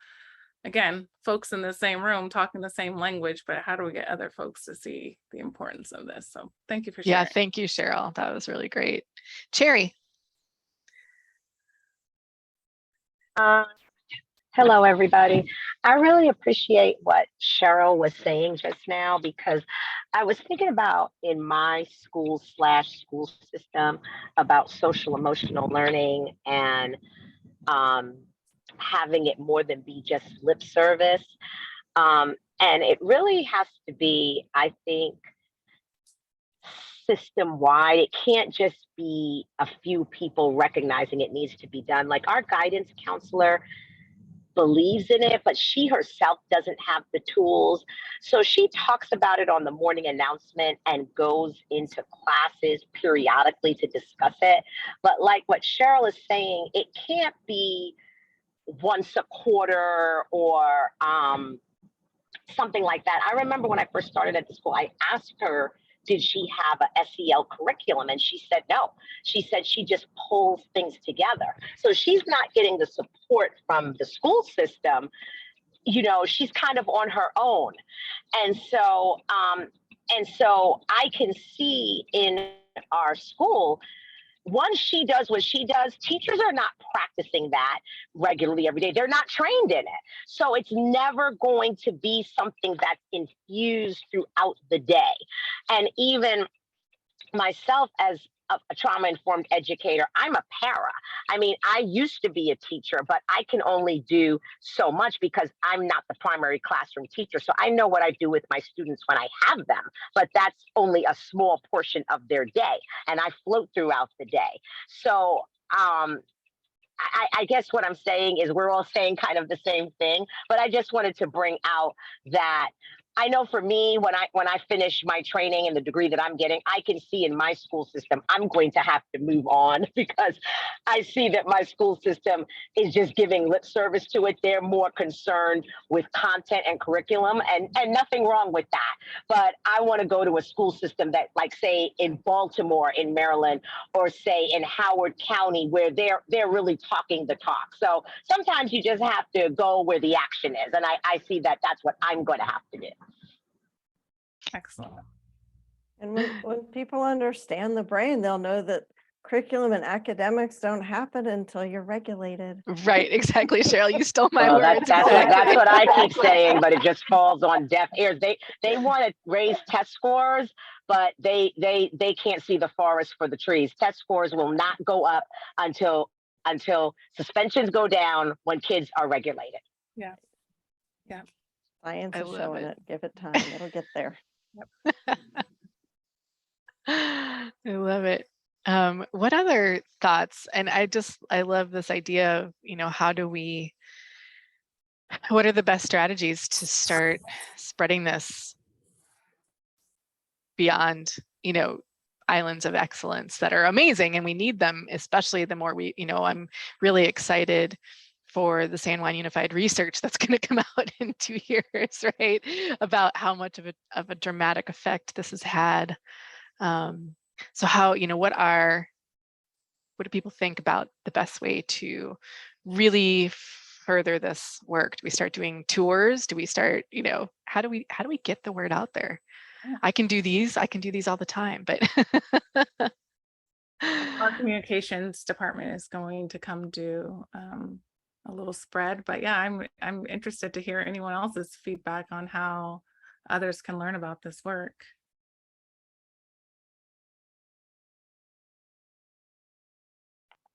again, folks in the same room talking the same language, but how do we get other folks to see the importance of this? So thank you for sharing. Yeah, thank you, Cheryl. That was really great. Cherry. Hello, everybody. I really appreciate what Cheryl was saying just now, because I was thinking about in my school system about social emotional learning and having it more than be just lip service. And it really has to be, I think, system-wide. It can't just be a few people recognizing it needs to be done. Like our guidance counselor believes in it, but she herself doesn't have the tools. So she talks about it on the morning announcement and goes into classes periodically to discuss it. But like what Cheryl is saying, it can't be once a quarter or something like that. I remember when I first started at the school, I asked her, did she have a SEL curriculum? And she said no. She said she just pulls things together. So she's not getting the support from the school system. She's kind of on her own. And so I can see in our school, once she does what she does, teachers are not practicing that regularly every day. They're not trained in it. So it's never going to be something that's infused throughout the day. And even myself as a trauma-informed educator, I'm a para. I mean, I used to be a teacher, but I can only do so much because I'm not the primary classroom teacher. So I know what I do with my students when I have them, but that's only a small portion of their day. And I float throughout the day. So I guess what I'm saying is we're all saying kind of the same thing, but I just wanted to bring out that I know for me, when I finish my training and the degree that I'm getting, I can see in my school system, I'm going to have to move on because I see that my school system is just giving lip service to it. They're more concerned with content and curriculum, and nothing wrong with that. But I want to go to a school system that, like, say, in Baltimore, in Maryland, or say in Howard County, where they're really talking the talk. So sometimes you just have to go where the action is. And I see that that's what I'm going to have to do. Excellent. And when people understand the brain, they'll know that curriculum and academics don't happen until you're regulated. Right, exactly, Cheryl. You stole my Well, words. that's what I keep saying, but it just falls on deaf ears. They want to raise test scores, but they can't see the forest for the trees. Test scores will not go up until suspensions go down when kids are regulated. Yeah. Yeah. Science is showing it. Give it time. It'll get there. Yep. I love it. What other thoughts? And I love this idea of, what are the best strategies to start spreading this beyond, islands of excellence that are amazing, and we need them, especially the more I'm really excited for the San Juan Unified research that's going to come out in 2 years, right? About how much of a dramatic effect this has had. So how, what do people think about the best way to really further this work? Do we start doing tours? Do we start, how do we get the word out there? Yeah. I can do these all the time, but Our communications department is going to come do a little spread, but yeah, I'm interested to hear anyone else's feedback on how others can learn about this work.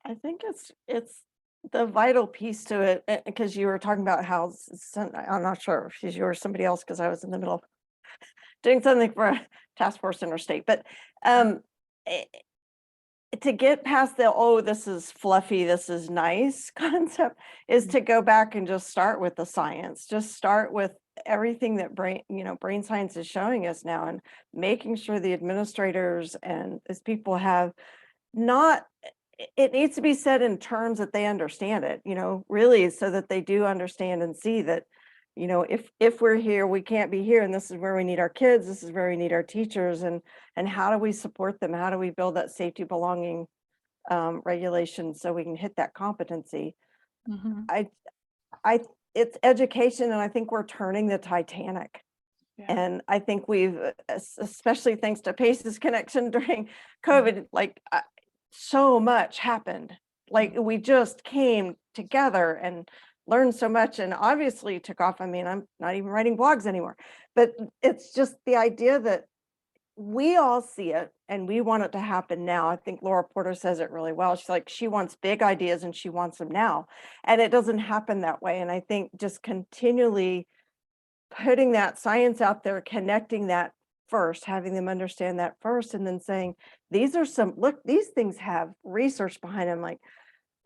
I think it's the vital piece to it, because you were talking about how I'm not sure if you or somebody else, because I was in the middle of doing something for a task force interstate, but to get past the, oh, this is fluffy, this is nice concept, is to go back and just start with the science. Just start with everything that brain science is showing us now, and making sure the administrators and as people have it needs to be said in terms that they understand it, really, so that they do understand and see that, if we're here, we can't be here, and this is where we need our kids, this is where we need our teachers, and how do we support them? How do we build that safety, belonging regulation so we can hit that competency? It's education, and I think we're turning the Titanic. Yeah. And I think we've, especially thanks to Pace's connection during COVID, so much happened. We just came together and learned so much, and obviously took off. I mean, I'm not even writing blogs anymore, but it's just the idea that we all see it and we want it to happen now. I think Laura Porter says it really well. She's like, she wants big ideas and she wants them now, and it doesn't happen that way. And I think just continually putting that science out there, connecting that first, having them understand that first, and then saying, these things have research behind them. Like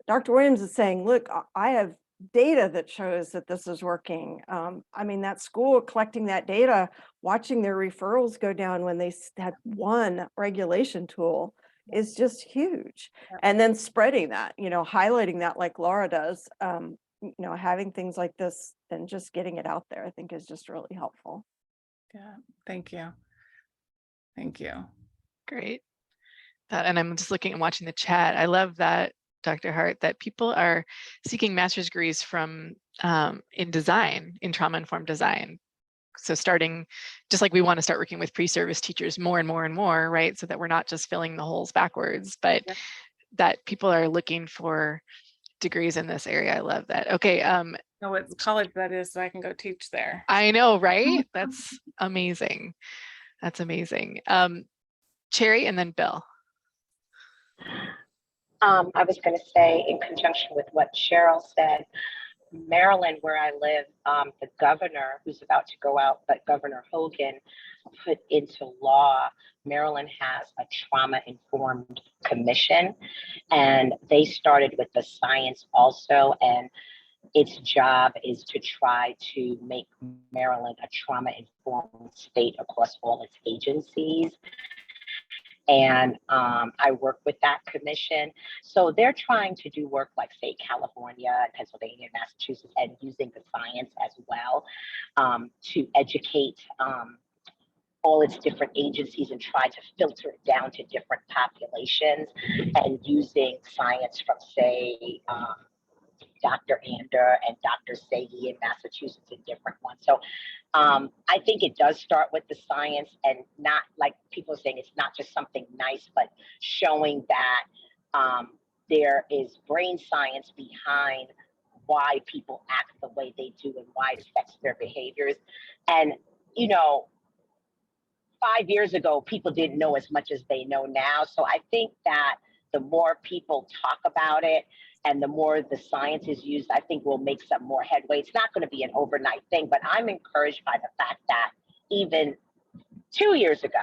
Dr. Williams is saying, look, I have data that shows that this is working. I mean, that school collecting that data, watching their referrals go down when they had one regulation tool is just huge. And then spreading that, highlighting that like Laura does, having things like this and just getting it out there, I think is just really helpful. Yeah, thank you. Thank you. Great. And I'm just looking and watching the chat. I love that, Dr. Hart, that people are seeking master's degrees from in design, in trauma-informed design. So starting, just like we want to start working with pre-service teachers more and more and more, right? So that we're not just filling the holes backwards, but that people are looking for degrees in this area. I love that. Okay. Know what college that is, so I can go teach there. I know, right? That's amazing. That's amazing. Cherry and then Bill. I was going to say, in conjunction with what Cheryl said, Maryland, where I live, the governor, who's about to go out, but Governor Hogan put into law, Maryland has a trauma-informed commission, and they started with the science also, and its job is to try to make Maryland a trauma-informed state across all its agencies. And I work with that commission. So they're trying to do work like, say, California, Pennsylvania, Massachusetts, and using the science as well to educate all its different agencies and try to filter it down to different populations, and using science from, say, Dr. Ander and Dr. Sagi in Massachusetts and different ones. So I think it does start with the science, and not like people saying it's not just something nice, but showing that there is brain science behind why people act the way they do and why it affects their behaviors. And, 5 years ago, people didn't know as much as they know now. So I think that the more people talk about it and the more the science is used, I think we'll make some more headway. It's not going to be an overnight thing, but I'm encouraged by the fact that even 2 years ago,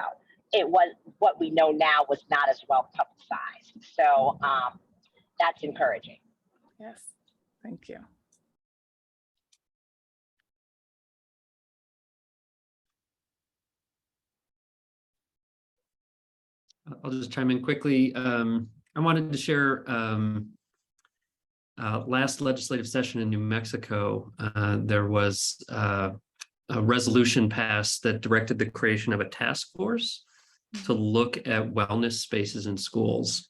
it was what we know now was not as well publicized. So that's encouraging. Yes, thank you. I'll just chime in quickly. I wanted to share last legislative session in New Mexico, there was a resolution passed that directed the creation of a task force to look at wellness spaces in schools.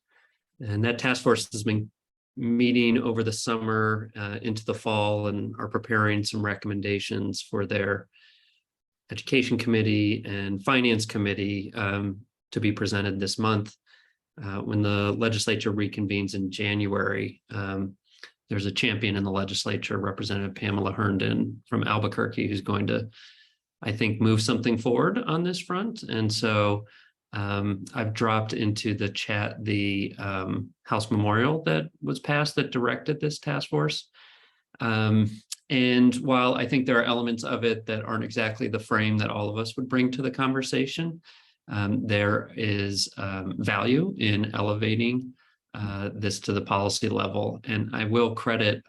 And that task force has been meeting over the summer into the fall and are preparing some recommendations for their education committee and finance committee to be presented this month. When the legislature reconvenes in January, there's a champion in the legislature, Representative Pamela Herndon from Albuquerque, who's going to, I think, move something forward on this front. And so I've dropped into the chat the House memorial that was passed that directed this task force. And while I think there are elements of it that aren't exactly the frame that all of us would bring to the conversation, there is value in elevating this to the policy level. And I will credit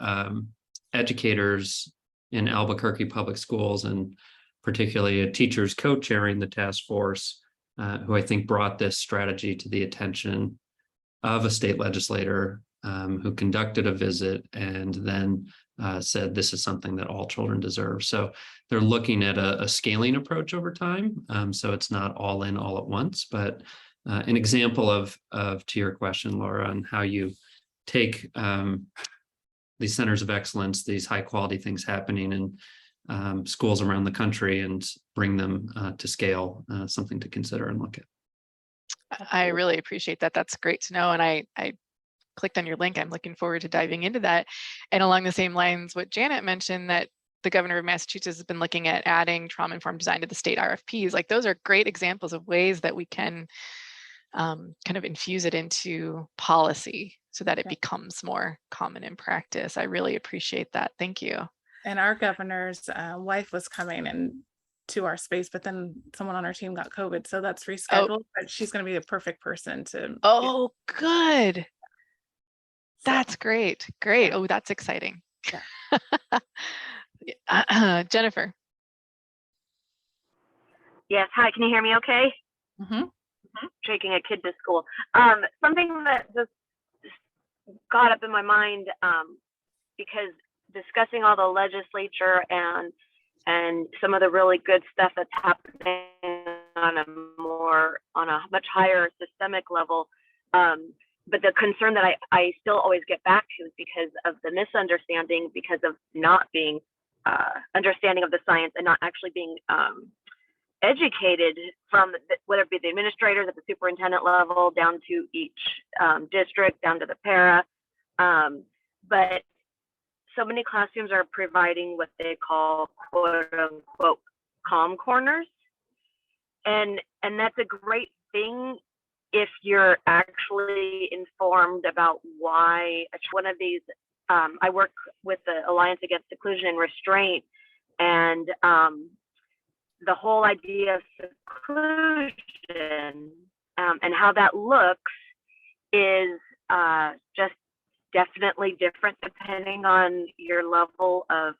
educators in Albuquerque Public Schools, and particularly a teachers co-chairing the task force, who I think brought this strategy to the attention of a state legislator who conducted a visit and then said this is something that all children deserve. So they're looking at a scaling approach over time. So it's not all in all at once, but an example of to your question, Laura, on how you take these centers of excellence, these high quality things happening in schools around the country, and bring them to scale, something to consider and look at. I really appreciate that. That's great to know. And I clicked on your link. I'm looking forward to diving into that. And along the same lines, what Janet mentioned, that the governor of Massachusetts has been looking at adding trauma-informed design to the state RFPs. Like, those are great examples of ways that we can kind of infuse it into policy so that it becomes more common in practice. I really appreciate that. Thank you. And our governor's wife was coming in to our space, but then someone on our team got COVID, so that's rescheduled. But she's going to be the perfect person to. Oh, good. That's great. Great. Oh, that's exciting. Yeah. Jennifer. Yes. Hi. Can you hear me okay? Taking a kid to school. Something that just got up in my mind, because discussing all the legislature and some of the really good stuff that's happening on a much higher systemic level. But the concern that I still always get back to is because of the misunderstanding, because of not being understanding of the science and not actually being educated from whether it be the administrators at the superintendent level down to each district, down to the para. But so many classrooms are providing what they call quote unquote calm corners. And that's a great thing if you're actually informed about why one of these, I work with the Alliance Against Seclusion and Restraint, and the whole idea of seclusion and how that looks is just definitely different depending on your level of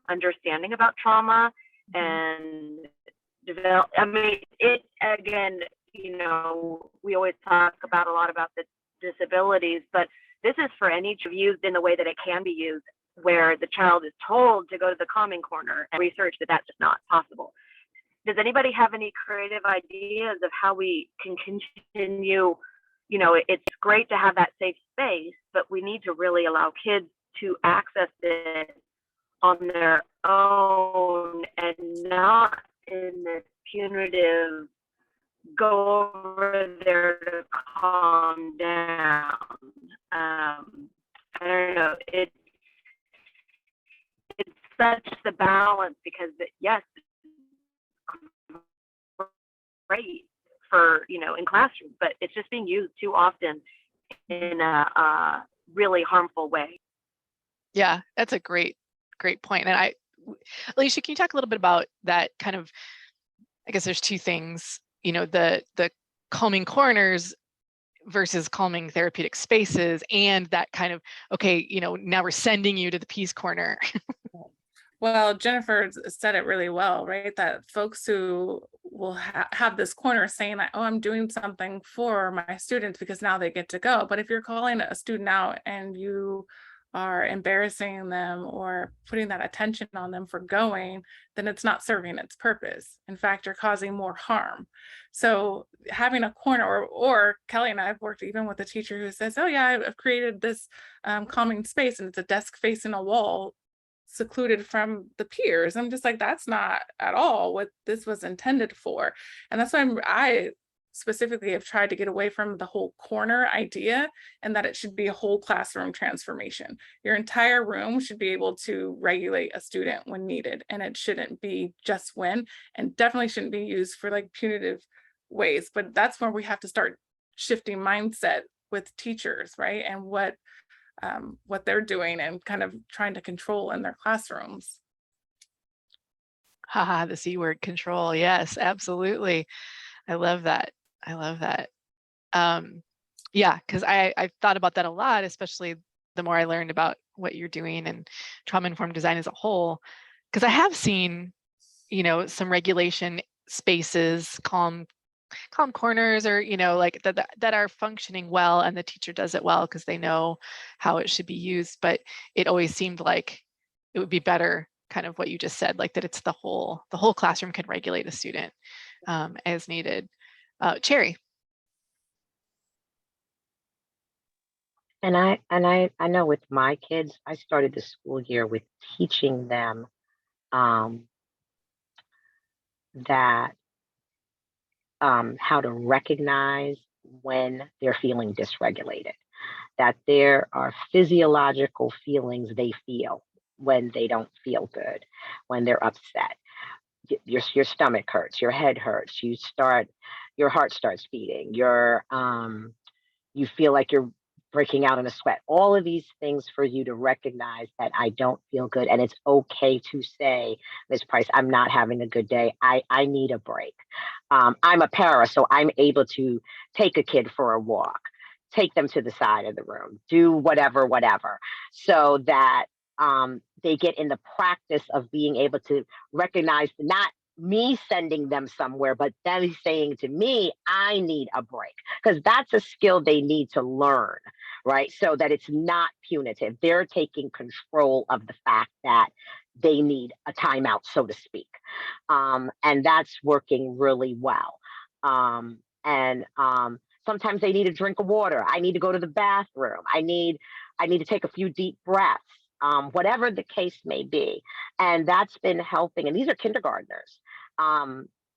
understanding about trauma and develop. I mean, it again, you know, we always talk about a lot about the disabilities, but this is for any used in the way that it can be used, where the child is told to go to the calming corner and research that that's just not possible. Does anybody have any creative ideas of how we can continue? You know, it's great to have that safe space, but we need to really allow kids to access it on their own and not in this punitive go over there to calm down. I don't know. It's such the balance, because yes, great for, you know, in classrooms, but it's just being used too often in a really harmful way. Yeah, that's a great point. And Alicia, can you talk a little bit about that kind of, I guess there's two things, you know, the calming corners versus calming therapeutic spaces, and that kind of, okay, you know, now we're sending you to the peace corner. Well, Jennifer said it really well, right? That folks who will have this corner saying that, oh, I'm doing something for my students because now they get to go. But if you're calling a student out and you are embarrassing them or putting that attention on them for going, then it's not serving its purpose. In fact, you're causing more harm. So having a corner, or Kelly and I have worked even with a teacher who says, oh yeah, I've created this calming space, and it's a desk facing a wall, secluded from the peers. I'm just like, that's not at all what this was intended for. And that's why I specifically have tried to get away from the whole corner idea, and that it should be a whole classroom transformation. Your entire room should be able to regulate a student when needed, and it shouldn't be just when, and definitely shouldn't be used for like punitive ways. But that's where we have to start shifting mindset with teachers, right? And what they're doing and kind of trying to control in their classrooms. Haha, the C word, control. Yes, absolutely. I love that. I love that. Yeah, because I've thought about that a lot, especially the more I learned about what you're doing and trauma-informed design as a whole, because I have seen, you know, some regulation spaces, calm corners, or, you know, like that are functioning well, and the teacher does it well because they know how it should be used. But it always seemed like it would be better, kind of what you just said, like that it's the whole classroom can regulate a student as needed. Cherry. And I know with my kids, I started the school year with teaching them that how to recognize when they're feeling dysregulated, that there are physiological feelings they feel when they don't feel good, when they're upset. Your stomach hurts, your head hurts, your heart starts beating, you feel like you're breaking out in a sweat. All of these things for you to recognize that I don't feel good. And it's okay to say, Ms. Price, I'm not having a good day. I need a break. I'm a para, so I'm able to take a kid for a walk, take them to the side of the room, do whatever, so that they get in the practice of being able to recognize not me sending them somewhere, but them saying to me, I need a break, because that's a skill they need to learn, right? So that it's not punitive. They're taking control of the fact that they need a timeout, so to speak. And that's working really well. Sometimes they need a drink of water. I need to go to the bathroom. I need to take a few deep breaths. Whatever the case may be. And that's been helping. And these are kindergartners,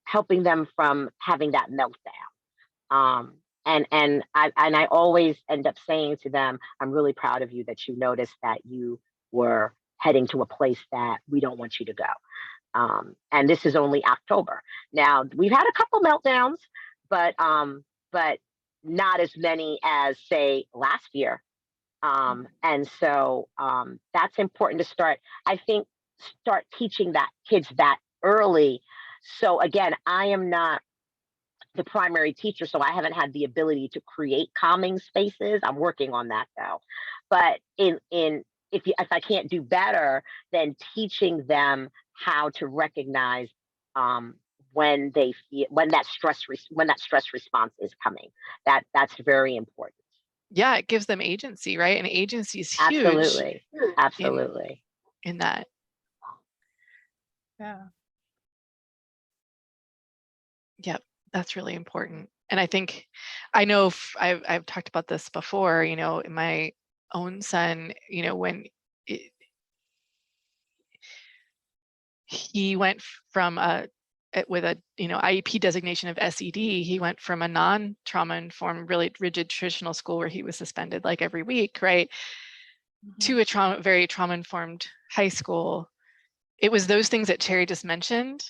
helping them from having that meltdown. And I always end up saying to them, I'm really proud of you that you noticed that you were heading to a place that we don't want you to go. And this is only October. Now, we've had a couple meltdowns, but not as many as, say, last year. And so that's important to start teaching that kids that early. So again, I am not the primary teacher, so I haven't had the ability to create calming spaces. I'm working on that though. But if I can't do better, then teaching them how to recognize when that stress response is coming. That's very important. Yeah, it gives them agency, right? And agency is huge. Absolutely. In that. Yeah. Yep, that's really important. And I think, I know I've talked about this before, you know, my own son, you know, when he went from with a, you know, IEP designation of SED, he went from a non-trauma informed, really rigid traditional school where he was suspended like every week, right, to a very trauma informed high school. It was those things that Cherry just mentioned,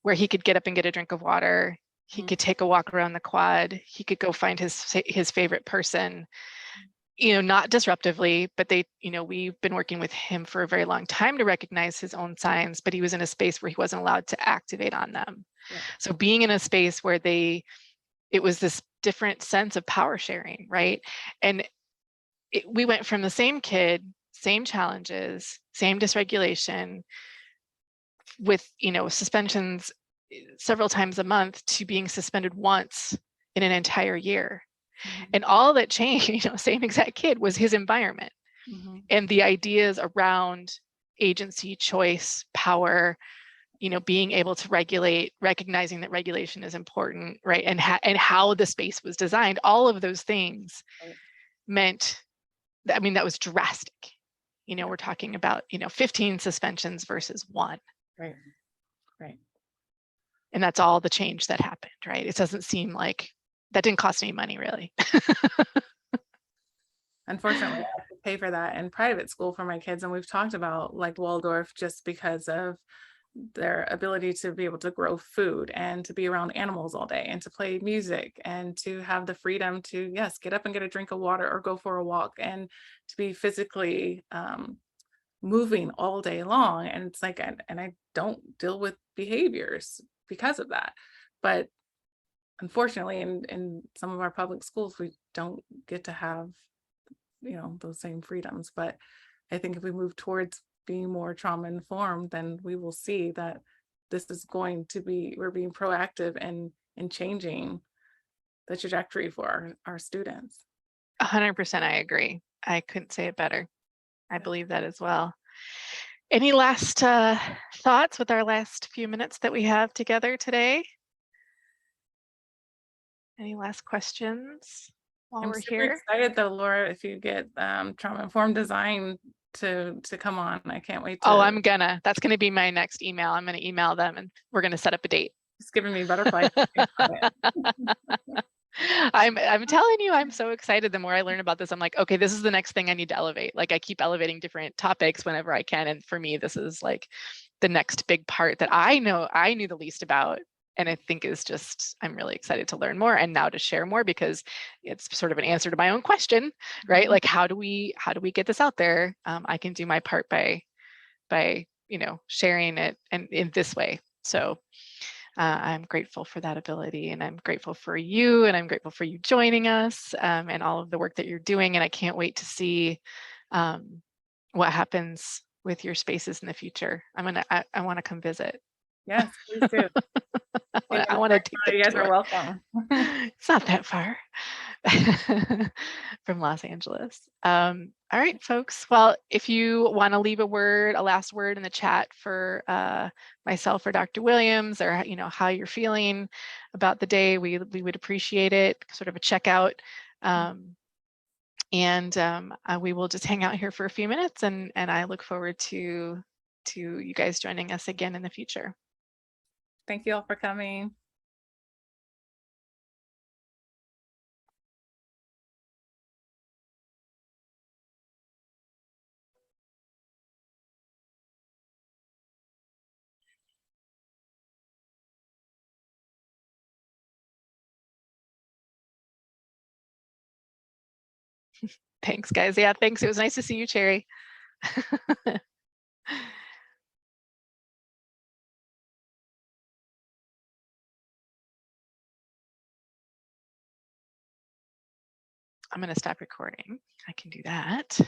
where he could get up and get a drink of water, he could take a walk around the quad, he could go find his favorite person, you know, not disruptively, but you know, we've been working with him for a very long time to recognize his own signs, but he was in a space where he wasn't allowed to activate on them. Yeah. So being in a space where it was this different sense of power sharing, right? And we went from the same kid, same challenges, same dysregulation, with, you know, suspensions several times a month to being suspended once in an entire year. And all that changed, you know, same exact kid, was his environment and the ideas around agency, choice, power, you know, being able to regulate, recognizing that regulation is important, right? And how the space was designed. All of those things meant that, I mean, that was drastic. You know, we're talking about, you know, 15 suspensions versus 1. Right. Right. And that's all the change that happened, right? It doesn't seem like that didn't cost any money, really. Unfortunately, I have to pay for that in private school for my kids. And we've talked about like Waldorf just because of their ability to be able to grow food and to be around animals all day and to play music and to have the freedom to, yes, get up and get a drink of water or go for a walk and to be physically moving all day long. And it's like, and I don't deal with behaviors because of that. But unfortunately, in some of our public schools, we don't get to have, you know, those same freedoms. But I think if we move towards being more trauma informed, then we will see that this is going to be, we're being proactive and in changing the trajectory for our students. 100%, I agree. I couldn't say it better. I believe that as well. Any last thoughts with our last few minutes that we have together today? Any last questions while I'm we're super here? excited though, Laura, if you get trauma informed design to come on. I can't wait to. Oh, that's gonna be my next email. I'm gonna email them and we're gonna set up a date. It's giving me butterflies. I'm telling you, I'm so excited. The more I learn about this, I'm like, okay, this is the next thing I need to elevate. Like I keep elevating different topics whenever I can. And for me, this is like the next big part that I knew the least about. And I think is just, I'm really excited to learn more and now to share more because it's sort of an answer to my own question, right? Like, how do we get this out there? I can do my part by, you know, sharing it and in this way. So I'm grateful for that ability and I'm grateful for you and I'm grateful for you joining us and all of the work that you're doing. And I can't wait to see what happens with your spaces in the future. I want to come visit. Yes, please do. I want to take you guys are welcome. It's not that far from Los Angeles. All right, folks. Well, if you want to leave a last word in the chat for myself or Dr. Williams, or you know how you're feeling about the day, we would appreciate it. Sort of a checkout, and we will just hang out here for a few minutes, and I look forward to you guys joining us again in the future. Thank you all for coming. Thanks, guys. Yeah, thanks. It was nice to see you, Cherry. I'm going to stop recording. I can do that.